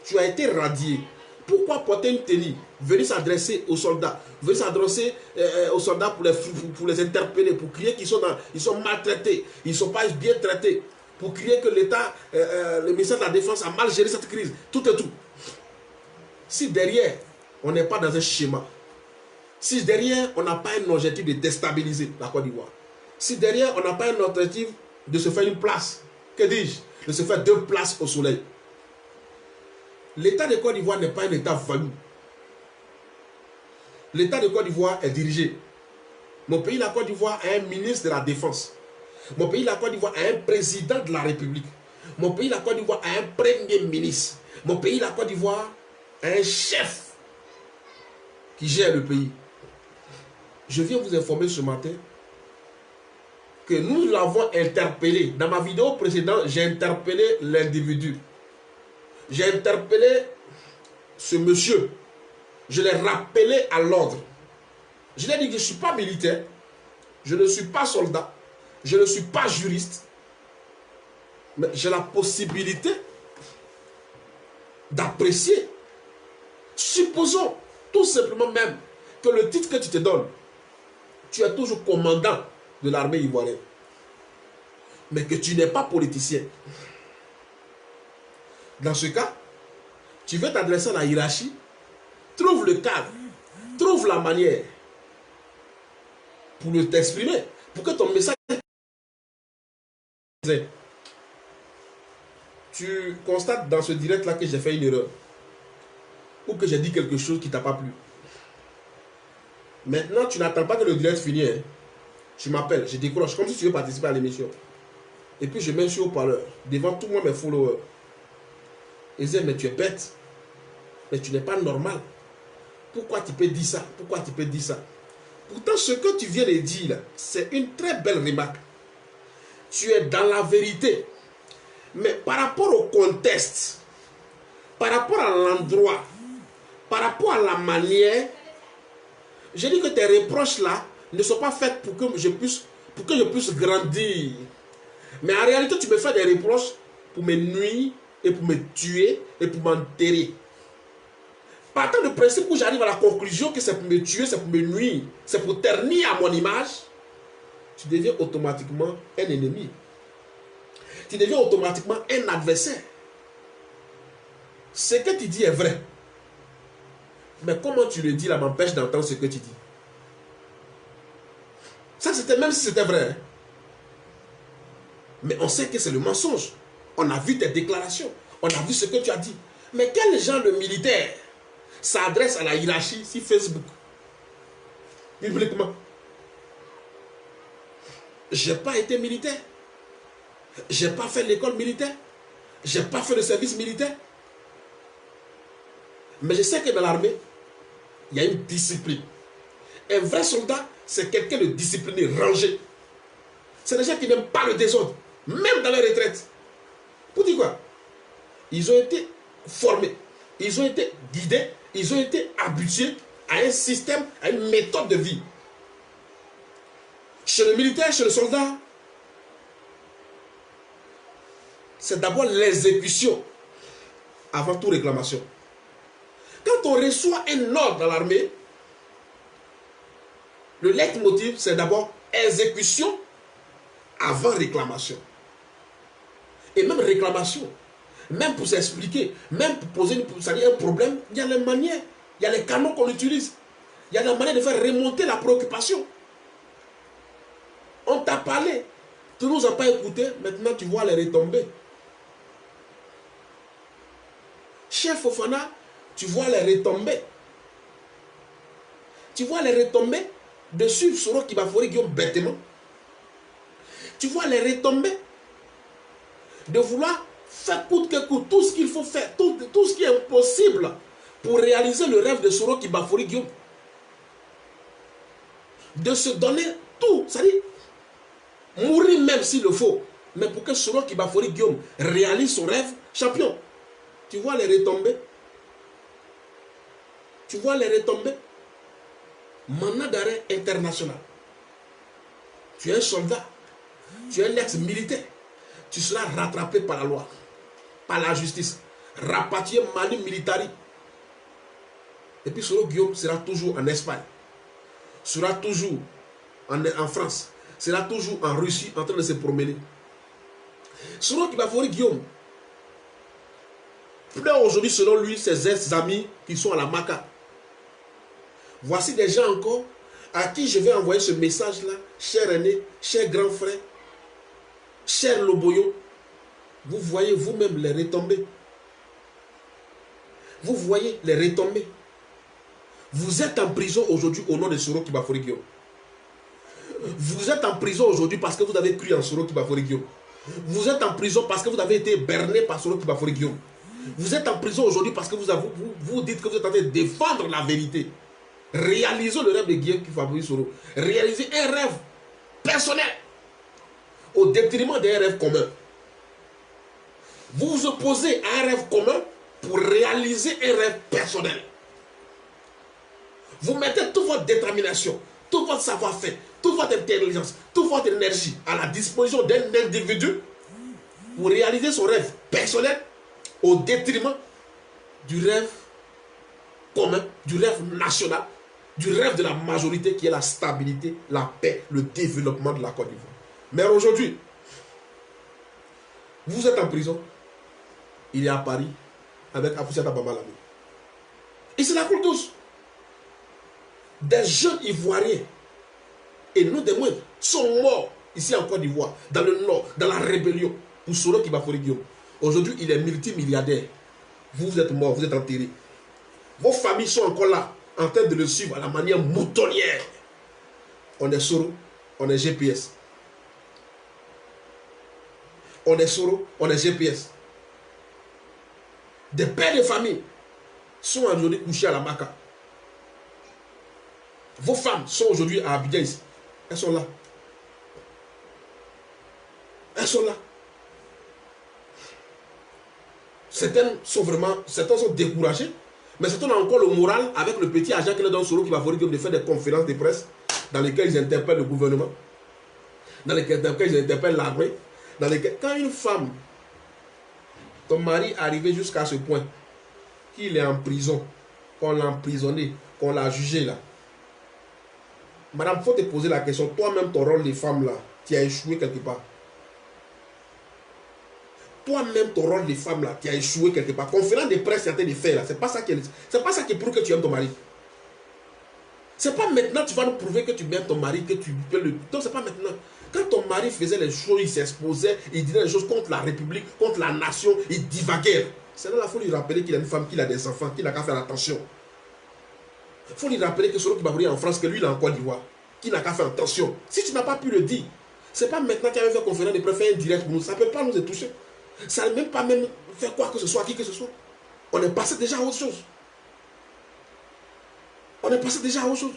Speaker 1: Tu as été radié. Pourquoi porter une tenue? Venir s'adresser aux soldats. Venir s'adresser aux soldats pour les interpeller, pour crier qu'ils sont maltraités. Ils ne sont pas bien traités. Pour crier que l'État, le ministère de la Défense a mal géré cette crise. Tout et tout. Si derrière, on n'est pas dans un schéma. Si derrière, on n'a pas un objectif de déstabiliser la Côte d'Ivoire. Si derrière, on n'a pas un objectif de se faire une place. Que dis-je? De se faire 2 places au soleil. L'État de Côte d'Ivoire n'est pas un État valou. L'État de Côte d'Ivoire est dirigé. Mon pays, la Côte d'Ivoire, a un ministre de la Défense. Mon pays, la Côte d'Ivoire, a un président de la République. Mon pays, la Côte d'Ivoire, a un premier ministre. Mon pays, la Côte d'Ivoire, a un chef qui gère le pays. Je viens vous informer ce matin que nous l'avons interpellé. Dans ma vidéo précédente, j'ai interpellé l'individu. J'ai interpellé ce monsieur. Je l'ai rappelé à l'ordre. Je lui ai dit que je ne suis pas militaire. Je ne suis pas soldat. Je ne suis pas juriste. Mais j'ai la possibilité d'apprécier. Supposons tout simplement même que le titre que tu te donnes, tu es toujours commandant de l'armée ivoirienne. Mais que tu n'es pas politicien. Dans ce cas, tu veux t'adresser à la hiérarchie, trouve le cadre, trouve la manière pour t'exprimer, pour que ton message... Tu constates dans ce direct-là que j'ai fait une erreur, ou que j'ai dit quelque chose qui ne t'a pas plu. Maintenant, tu n'attends pas que le direct finisse. Hein. Tu m'appelles, je décroche, comme si tu veux participer à l'émission. Et puis je mets sur haut-parleur, devant tous mes followers. Ils disent, mais tu es bête. Mais tu n'es pas normal. Pourquoi tu peux dire ça? Pourquoi tu peux dire ça? Pourtant, ce que tu viens de dire, c'est une très belle remarque. Tu es dans la vérité. Mais par rapport au contexte, par rapport à l'endroit, par rapport à la manière, je dis que tes reproches là ne sont pas faits pour que je puisse grandir. Mais en réalité, tu me fais des reproches pour me nuire et pour me tuer et pour m'enterrer. Partant du principe où j'arrive à la conclusion que c'est pour me tuer, c'est pour me nuire, c'est pour ternir à mon image, tu deviens automatiquement un ennemi. Tu deviens automatiquement un adversaire. Ce que tu dis est vrai. Mais comment tu le dis là m'empêche d'entendre ce que tu dis. Ça c'était même si c'était vrai. Hein? Mais on sait que c'est le mensonge. On a vu tes déclarations. On a vu ce que tu as dit. Mais quel genre de militaire s'adresse à la hiérarchie sur Facebook? Publiquement. Je n'ai pas été militaire. Je n'ai pas fait l'école militaire. Je n'ai pas fait le service militaire. Mais je sais que dans l'armée, il y a une discipline. Un vrai soldat, c'est quelqu'un de discipliné, rangé. C'est des gens qui n'aiment pas le désordre, même dans leur retraite. Pour dire quoi? Ils ont été formés, ils ont été guidés, ils ont été habitués à un système, à une méthode de vie. Chez le militaire, chez le soldat, c'est d'abord l'exécution avant toute réclamation. Quand on reçoit un ordre dans l'armée, le leitmotiv, c'est d'abord exécution avant réclamation. Et même réclamation, même pour s'expliquer, même pour poser un problème, il y a les manières, il y a les canaux qu'on utilise, il y a la manière de faire remonter la préoccupation. On t'a parlé, tu ne nous as pas écouté, maintenant tu vois les retombées. Chef Fofana, tu vois les retombées. Tu vois les retombées de suivre Soro Kibafori Guillaume bêtement. Tu vois les retombées de vouloir faire coûte que coûte tout ce qu'il faut faire, tout ce qui est possible pour réaliser le rêve de Soro Kibafori Guillaume. De se donner tout, c'est-à-dire mourir même s'il le faut, mais pour que Soro Kibafori Guillaume réalise son rêve champion. Tu vois les retombées. Tu vois les retombées. Mandat d'arrêt international. Tu es un soldat. Tu es un ex-militaire. Tu seras rattrapé par la loi, par la justice. Rapatrié Mali militari. Et puis Soro Guillaume sera toujours en Espagne. Sera toujours en France. Sera toujours en Russie en train de se promener. Soro Kibafori Guillaume pleure aujourd'hui selon lui ses ex-amis qui sont à la Maca. Voici des gens encore à qui je vais envoyer ce message-là. Cher aîné, cher grand frère, cher Loboyo, vous voyez vous-même les retombées. Vous voyez les retombées. Vous êtes en prison aujourd'hui au nom de Soro Kibafori Guillaume. Vous êtes en prison aujourd'hui parce que vous avez cru en Soro Kibafori Guillaume. Vous êtes en prison parce que vous avez été berné par Soro Kibafori Guillaume. Vous êtes en prison aujourd'hui parce que vous dites que vous êtes en train de défendre la vérité. Réalisez le rêve de Guillaume Kibafori Soro. Réalisez un rêve personnel au détriment d'un rêve commun. Vous vous opposez à un rêve commun pour réaliser un rêve personnel. Vous mettez toute votre détermination, tout votre savoir-faire, toute votre intelligence, toute votre énergie à la disposition d'un individu pour réaliser son rêve personnel au détriment du rêve commun, du rêve national, du rêve de la majorité qui est la stabilité, la paix, le développement de la Côte d'Ivoire. Mais aujourd'hui, vous êtes en prison, il est à Paris avec Afoussata Bamalami. Et c'est la coule tous. Des jeunes Ivoiriens, et non des moindres, sont morts ici en Côte d'Ivoire, dans le nord, dans la rébellion, pour Soro Kibafori Guillaume. Aujourd'hui, il est multimilliardaire. Vous êtes morts, vous êtes enterrés. Vos familles sont encore là, en train de le suivre à la manière moutonnière. On est Soro, on est GPS. On est Soro, on est GPS. Des pères de famille sont aujourd'hui couchés à la Maca. Vos femmes sont aujourd'hui à Abidjan ici. Elles sont là. Elles sont là. Certaines sont découragées, mais certaines ont encore le moral avec le petit agent qui leur donne Soro qui va de faire des conférences de presse dans lesquelles ils interpellent le gouvernement, dans lesquelles ils interpellent l'armée, dans lesquelles quand une femme, ton mari est arrivé jusqu'à ce point, qu'il est en prison, qu'on l'a emprisonné, qu'on l'a jugé là. Madame, il faut te poser la question, toi-même ton rôle de femme là, tu as échoué quelque part. Toi-même ton rôle de femme là, tu as échoué quelque part. Conférence de presse, tu es en train de faire là, c'est pas ça qui prouve que tu aimes ton mari. C'est pas maintenant que tu vas nous prouver que tu aimes ton mari, que tu peux le... Donc c'est pas maintenant. Quand ton mari faisait les choses, il s'exposait, il disait les choses contre la République, contre la nation, il divaguait. C'est là qu'il faut lui rappeler qu'il a une femme, qu'il a des enfants, qu'il n'a qu'à faire attention. Il faut lui rappeler que Soro Kibafori est en France, que lui il est en Côte d'Ivoire, qu'il n'a qu'à faire attention. Si tu n'as pas pu le dire, c'est pas maintenant qu'il va faire conférence de presse, faire un direct pour nous, ça ne peut pas nous toucher. Ça ne même pas même faire quoi que ce soit, à qui que ce soit. On est passé déjà à autre chose. On est passé déjà à autre chose.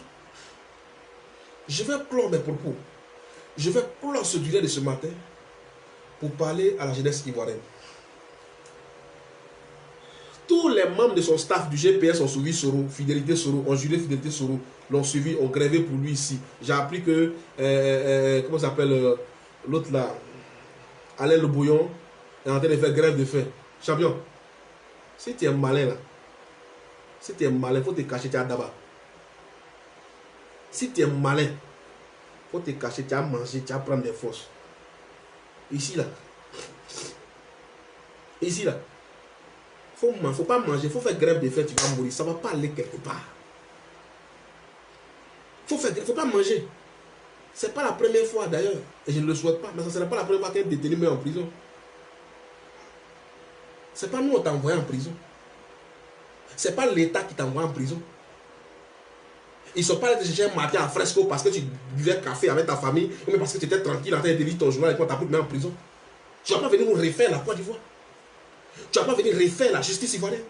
Speaker 1: Je vais clore mes propos. Je vais clore ce direct de ce matin pour parler à la jeunesse ivoirienne. Tous les membres de son staff du GPS ont suivi Soro, Fidélité Soro, ont juré Fidélité Soro, l'ont suivi, ont grévé pour lui ici. J'ai appris que, comment s'appelle l'autre là, Alain Le Bouillon, est en train de faire grève de faim. Champion, si tu es malin là, si tu es malin, il faut te cacher, tu as d'abord. Si tu es malin, il faut te cacher, tu as manger, tu as prendre des forces. Ici là, ici là. Il ne faut pas manger, il faut faire grève de faim, tu vas mourir. Ça ne va pas aller quelque part. Il ne faut pas manger. Ce n'est pas la première fois d'ailleurs, et je ne le souhaite pas, mais ce ne sera pas la première fois qu'un détenu meurt en prison. Ce n'est pas nous qui t'envoyons envoyé en prison. Ce n'est pas l'État qui t'envoie en prison. Ils ne sont pas allés te chercher un matin à fresco parce que tu buvais café avec ta famille, ou parce que tu étais tranquille en train de lire ton journal et qu'on t'a pris en prison. Tu ne vas pas venir nous refaire la Côte d'Ivoire. Tu ne vas pas venir refaire la justice ivoirienne.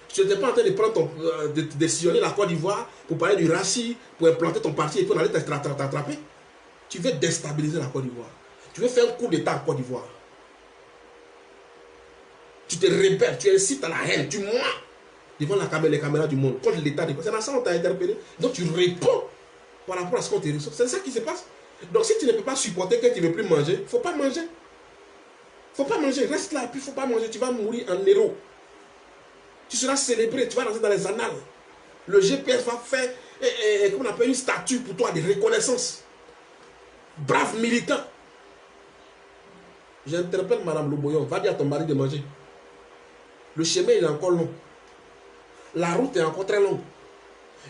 Speaker 1: Tu n'étais pas en train de prendre de sillonner la Côte d'Ivoire pour parler du racisme, pour implanter ton parti et puis on allait t'attraper. Tu veux déstabiliser la Côte d'Ivoire. Tu veux faire un coup d'État en Côte d'Ivoire. Tu te rébelles, tu incites à la haine, tu mens. devant les caméras du monde, contre l'État. C'est dans ça qu'on t'a interpellé. Donc tu réponds par rapport à ce qu'on te reçoit. C'est ça qui se passe. Donc si tu ne peux pas supporter que tu ne veux plus manger, il ne faut pas manger. Il ne faut pas manger. Reste là, puis il ne faut pas manger. Tu vas mourir en héros. Tu seras célébré, tu vas rentrer dans les annales. Le GPS va faire, comment on appelle, une statue pour toi de reconnaissance. Brave militant. J'interpelle Madame Loboyon, va dire à ton mari de manger. Le chemin il est encore long. La route est encore très longue.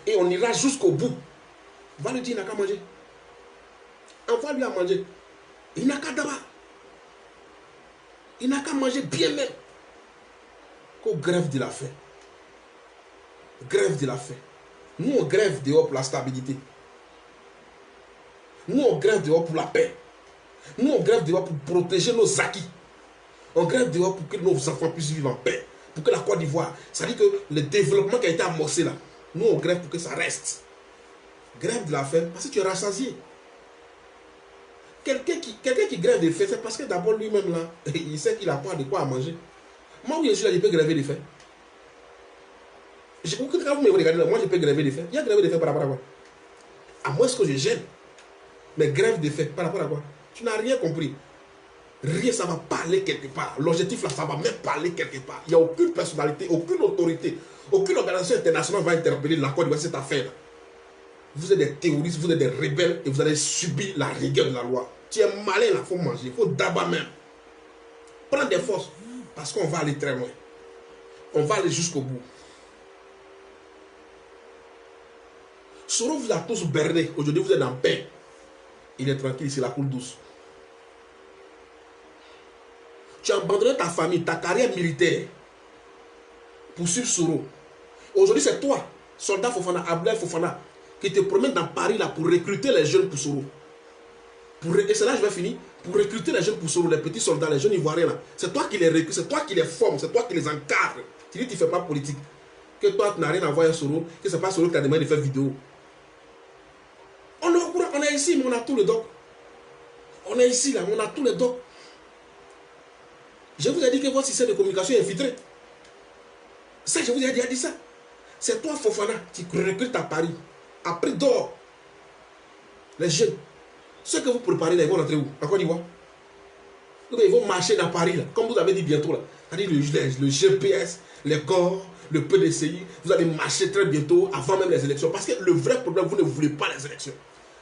Speaker 1: Et on ira jusqu'au bout. Va lui dire, il n'a qu'à manger. Envoie-lui à manger. Il n'a qu'à d'abord. Il n'a qu'à manger bien même. Qu'on grève de la faim. Grève de la faim. Nous, on grève dehors pour la stabilité. Nous, on grève dehors pour la paix. Nous, on grève dehors pour protéger nos acquis. On grève dehors pour que nos enfants puissent vivre en paix. Pour que la Côte d'Ivoire, ça dit que le développement qui a été amorcé là, nous, on grève pour que ça reste. Grève de la faim parce que tu es rassasié. Quelqu'un qui grève de faim, c'est parce que d'abord lui-même là, il sait qu'il n'a pas de quoi à manger. Moi, oui, je suis là, je peux gréver de faim. Quand vous me regardez là, moi, je peux gréver de faim. Il y a grévé de faim par rapport à quoi? À moins que je gêne. Mais grève de faim par rapport à quoi? Tu n'as rien compris. Rien, ça va parler quelque part. L'objectif là, ça va même parler quelque part. Il n'y a aucune personnalité, aucune autorité, aucune organisation internationale va interpeller la Côte d'Ivoire cette affaire. Vous êtes des terroristes, vous êtes des rebelles et vous allez subir la rigueur de la loi. Tu es malin là, il faut manger, il faut d'abord même. Prends des forces parce qu'on va aller très loin. On va aller jusqu'au bout. Soro vous a tous berné. Aujourd'hui, vous êtes en paix. Il est tranquille, c'est la coule douce. Tu as abandonné ta famille, ta carrière militaire pour suivre Soro. Aujourd'hui, c'est toi, soldat Fofana, Abdel Fofana, qui te promène dans Paris là pour recruter les jeunes pour Soro. Et c'est là que je vais finir. Pour recruter les jeunes pour Soro, les petits soldats, les jeunes ivoiriens là. C'est toi qui les recrutes, c'est toi qui les formes, c'est toi qui les encadres. Tu dis que tu ne fais pas politique. Que toi, tu n'as rien à voir avec Soro, que ce n'est pas Soro qui t'a demandé de faire vidéo. On est ici, mais on a tout le doc. On est ici, là, on a tout le doc. Je vous ai dit que votre système de communication est infiltré. Ça, je vous ai déjà dit ça. C'est toi, Fofana, qui recrute à Paris. Après, dehors. Les jeunes. Ceux que vous préparez, là, ils vont rentrer où? À Côte d'Ivoire. Ils vont marcher dans Paris, là. Comme vous avez dit bientôt, là. C'est-à-dire le GPS, les corps, le PDCI. Vous allez marcher très bientôt, avant même les élections. Parce que le vrai problème, vous ne voulez pas les élections.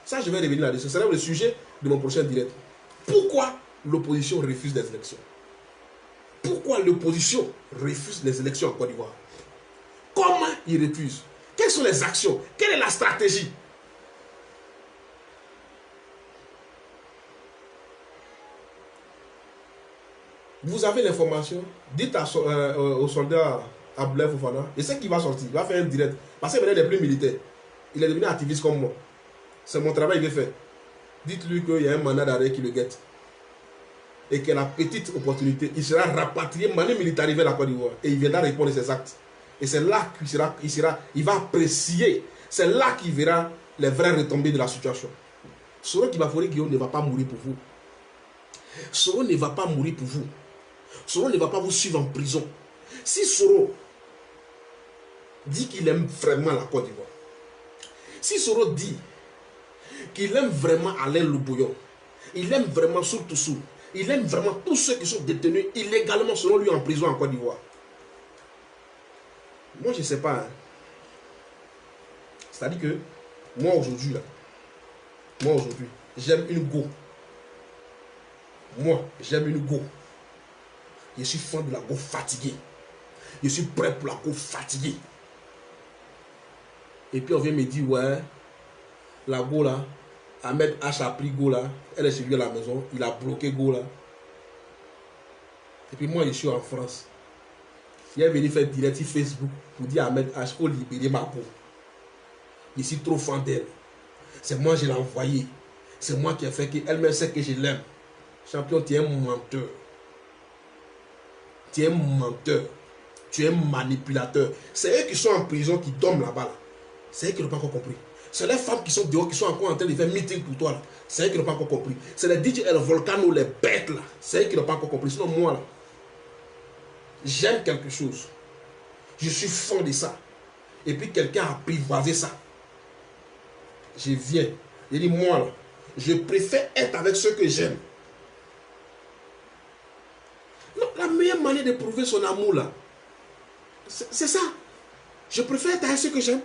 Speaker 1: Ça, je vais revenir là-dessus. Ce sera le sujet de mon prochain direct. Pourquoi l'opposition refuse les élections? Pourquoi l'opposition refuse les élections en Côte d'Ivoire? Comment ils refusent? Quelles sont les actions? Quelle est la stratégie? Vous avez l'information, dites au soldat Abdel Fofana, et c'est qu'il va sortir, il va faire un direct. Parce qu'il n'est plus militaire. Il est devenu activiste comme moi. C'est mon travail qu'il fait. Dites-lui qu'il y a un mandat d'arrêt qui le guette. Et qu'il a la petite opportunité, il sera rapatrié, manu militaire vers la Côte d'Ivoire. Et il viendra répondre à ses actes. Et c'est là qu'il va apprécier. C'est là qu'il verra les vraies retombées de la situation. Soro Kibafori Guillaume ne va pas mourir pour vous. Soro ne va pas mourir pour vous. Soro ne va pas vous suivre en prison. Si Soro dit qu'il aime vraiment la Côte d'Ivoire, si Soro dit qu'il aime vraiment Alain Loboyon, il aime vraiment Surtoussou, il aime vraiment tous ceux qui sont détenus illégalement selon lui en prison en Côte d'Ivoire. Moi, je ne sais pas. Hein. C'est-à-dire que moi aujourd'hui, j'aime une go. Moi, j'aime une go. Je suis fan de la go fatiguée. Je suis prêt pour la go fatiguée. Et puis on vient me dire, ouais, la go là, Ahmed H a pris go là, elle est chez lui à la maison, il a bloqué go là. Et puis moi, je suis en France. Il est venu faire direct sur Facebook pour dire à Ahmed H qu'il faut libérer ma go. Je suis trop fan d'elle. C'est moi qui l'ai envoyé. C'est moi qui ai fait qu'elle-même sait que je l'aime. Champion, tu es un menteur. Tu es un menteur. Tu es un manipulateur. C'est eux qui sont en prison, qui dorment là-bas. Là. C'est eux qui n'ont pas encore compris. C'est les femmes qui sont dehors, qui sont encore en train de faire meeting pour toi. C'est eux qui n'ont pas encore compris. C'est les DJ El Volcano, les bêtes là. C'est eux qui n'ont pas encore compris. Sinon moi là, j'aime quelque chose. Je suis fond de ça. Et puis quelqu'un a apprivoisé ça. Je viens. Je dis, moi, là, je préfère être avec ceux que j'aime. Non, la meilleure manière de prouver son amour, là, c'est ça. Je préfère être avec ceux que j'aime.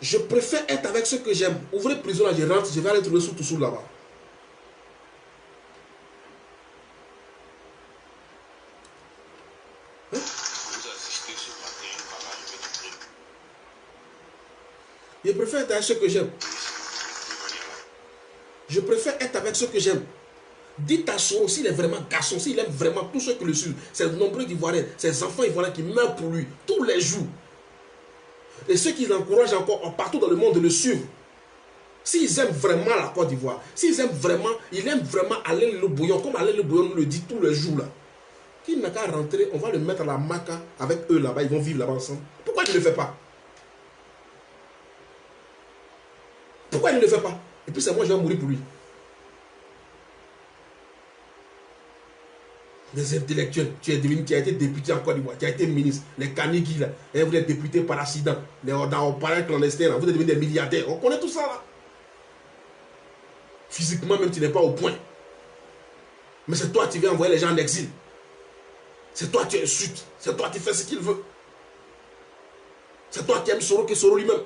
Speaker 1: Je préfère être avec ceux que j'aime. Ouvrez prison, là, je rentre, je vais aller trouver sous là-bas. Hein? Je préfère être avec ceux que j'aime. Je préfère être avec ceux que j'aime. Dites à Soro, s'il est vraiment garçon, s'il aime vraiment tous ceux qui le suivent, ces nombreux Ivoiriens, ces enfants ivoiriens qui meurent pour lui tous les jours. Et ceux qui l'encouragent encore partout dans le monde de le suivre. S'ils aiment vraiment la Côte d'Ivoire, s'ils aiment vraiment, il aime vraiment Alain Le Bouillon, comme Alain Le Bouillon nous le dit tous les jours là. Qu'il n'a qu'à rentrer, on va le mettre à la maca avec eux là-bas, ils vont vivre là-bas ensemble. Pourquoi il ne le fait pas? Pourquoi il ne le fait pas? Et puis c'est moi, je vais mourir pour lui. Des intellectuels, tu es devenu, qui a été député en Côte d'Ivoire, qui a été ministre, les Kaniki là, et vous êtes député par accident, dans le palais clandestin, là, vous êtes devenus des milliardaires, on connaît tout ça là. Physiquement même tu n'es pas au point. Mais c'est toi qui viens envoyer les gens en exil. C'est toi qui insultes, c'est toi qui fais ce qu'il veut. C'est toi qui aimes Soro que Soro lui-même.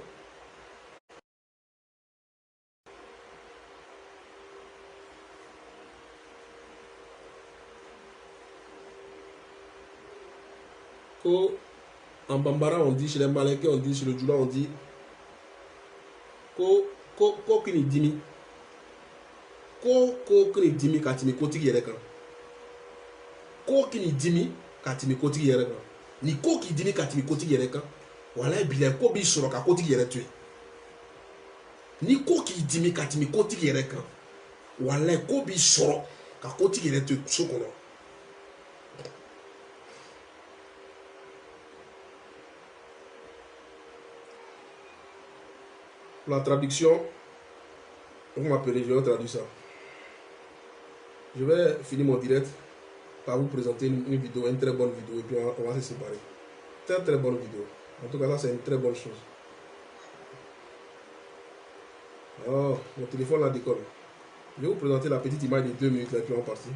Speaker 1: En Bambara, on dit, chez les Malais, on dit, chez le Djoula, on dit ko kini dimi ko kini dimi katimi kotigi yere kan ko kini dimi katimi kotigi yere kan ni ko ki dimi katimi kotigi yere kan wala bila ko bi soro ka kotigi yere tué ni ko ki dimi katimi kotigi yere kan wala ko bi soro ka kotigi yere tué sokono. La traduction, vous m'appelez, je vais traduire ça. Je vais finir mon direct par vous présenter une vidéo, une très bonne vidéo, et puis on va se séparer. Très bonne vidéo. En tout cas, ça c'est une très bonne chose. Oh, mon téléphone là décolle. Je vais vous présenter la petite image de 2 minutes, là, et puis on est parti.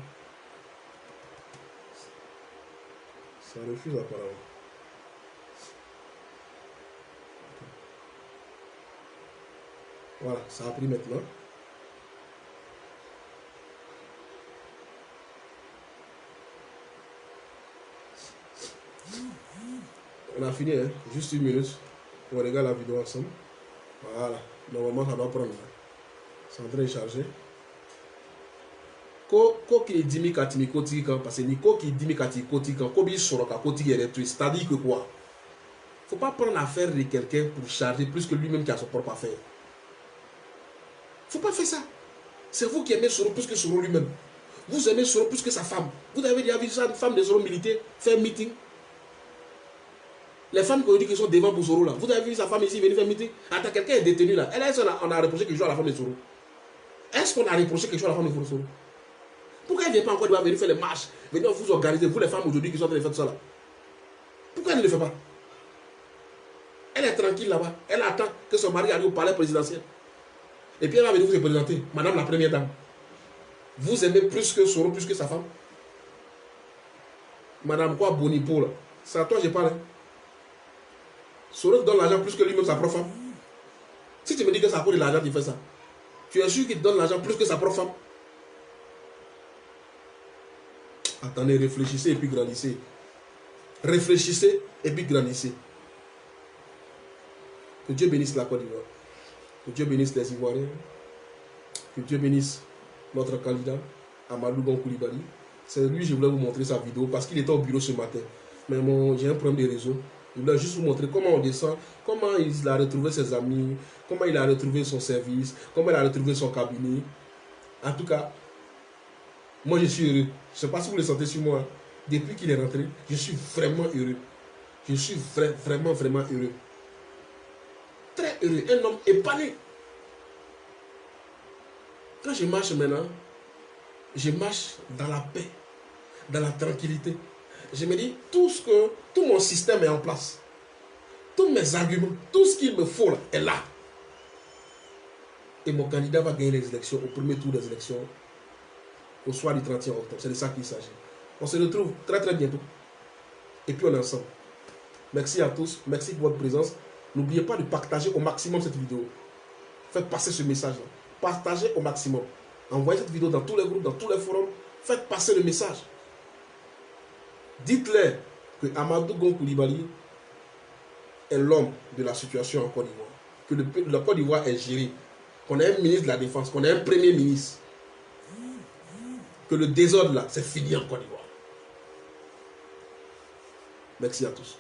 Speaker 1: Ça refuse apparemment. Voilà, ça a pris maintenant. On a fini, hein? Juste 1 minute. On regarde la vidéo ensemble. Voilà, normalement ça doit prendre. C'est en train de charger. Ko qui dit mi katimi koti kan parce que ni ko qui dit mi katimi koti kan ko bi soro ka koti yere tu, c'est-à-dire que quoi? Faut pas prendre l'affaire de quelqu'un pour charger plus que lui-même qui a son propre affaire. Faut pas faire ça. C'est vous qui aimez Soro plus que Soro lui-même. Vous aimez Soro plus que sa femme. Vous avez déjà vu ça, une femme de Soro militaire faire un meeting. Les femmes qui sont devant pour Soro là. Vous avez vu sa femme ici venir faire un meeting. Attends, quelqu'un est détenu là. On a reproché quelque chose à la femme de Soro. Est-ce qu'on a reproché quelque chose à la femme de Soro? Pourquoi elle ne vient pas encore venir faire les marches, venir vous organiser, vous les femmes aujourd'hui qui sont en train de faire tout ça là? Pourquoi elle ne le fait pas? Elle est tranquille là-bas. Elle attend que son mari arrive au palais présidentiel. Et puis elle va venir vous présenter, Madame la Première Dame. Vous aimez plus que Soro, plus que sa femme? Madame quoi, Bonipo là? C'est à toi que je parle. Soro donne l'argent plus que lui-même sa propre femme. Si tu me dis que ça coûte de l'argent, tu fais ça. Tu es sûr qu'il te donne l'argent plus que sa propre femme? Attendez, réfléchissez et puis grandissez. Réfléchissez et puis grandissez. Que Dieu bénisse la Côte d'Ivoire. Que Dieu bénisse les Ivoiriens. Que Dieu bénisse notre candidat, Amadou Gon Coulibaly. C'est lui, je voulais vous montrer sa vidéo parce qu'il était au bureau ce matin. Mais j'ai un problème de réseau. Je voulais juste vous montrer comment on descend, comment il a retrouvé ses amis, comment il a retrouvé son service, comment il a retrouvé son cabinet. En tout cas, moi je suis heureux. Je ne sais pas si vous le sentez sur moi. Depuis qu'il est rentré, je suis vraiment heureux. Je suis vraiment heureux. Très heureux. Un homme épanoui. Quand je marche maintenant, je marche dans la paix, dans la tranquillité. je me dis, tout mon système est en place. Tous mes arguments, tout ce qu'il me faut là, est là. Et mon candidat va gagner les élections au premier tour des élections au soir du 31 octobre. C'est de ça qu'il s'agit. On se retrouve très très bientôt. Et puis on est ensemble. Merci à tous. Merci pour votre présence. N'oubliez pas de partager au maximum cette vidéo. Faites passer ce message-là. Partagez au maximum. Envoyez cette vidéo dans tous les groupes, dans tous les forums. Faites passer le message. Dites-leur que Amadou Gon Coulibaly est l'homme de la situation en Côte d'Ivoire. Que la Côte d'Ivoire est gérée. Qu'on a un ministre de la Défense, qu'on a un premier ministre. Que le désordre là, c'est fini en Côte d'Ivoire. Merci à tous.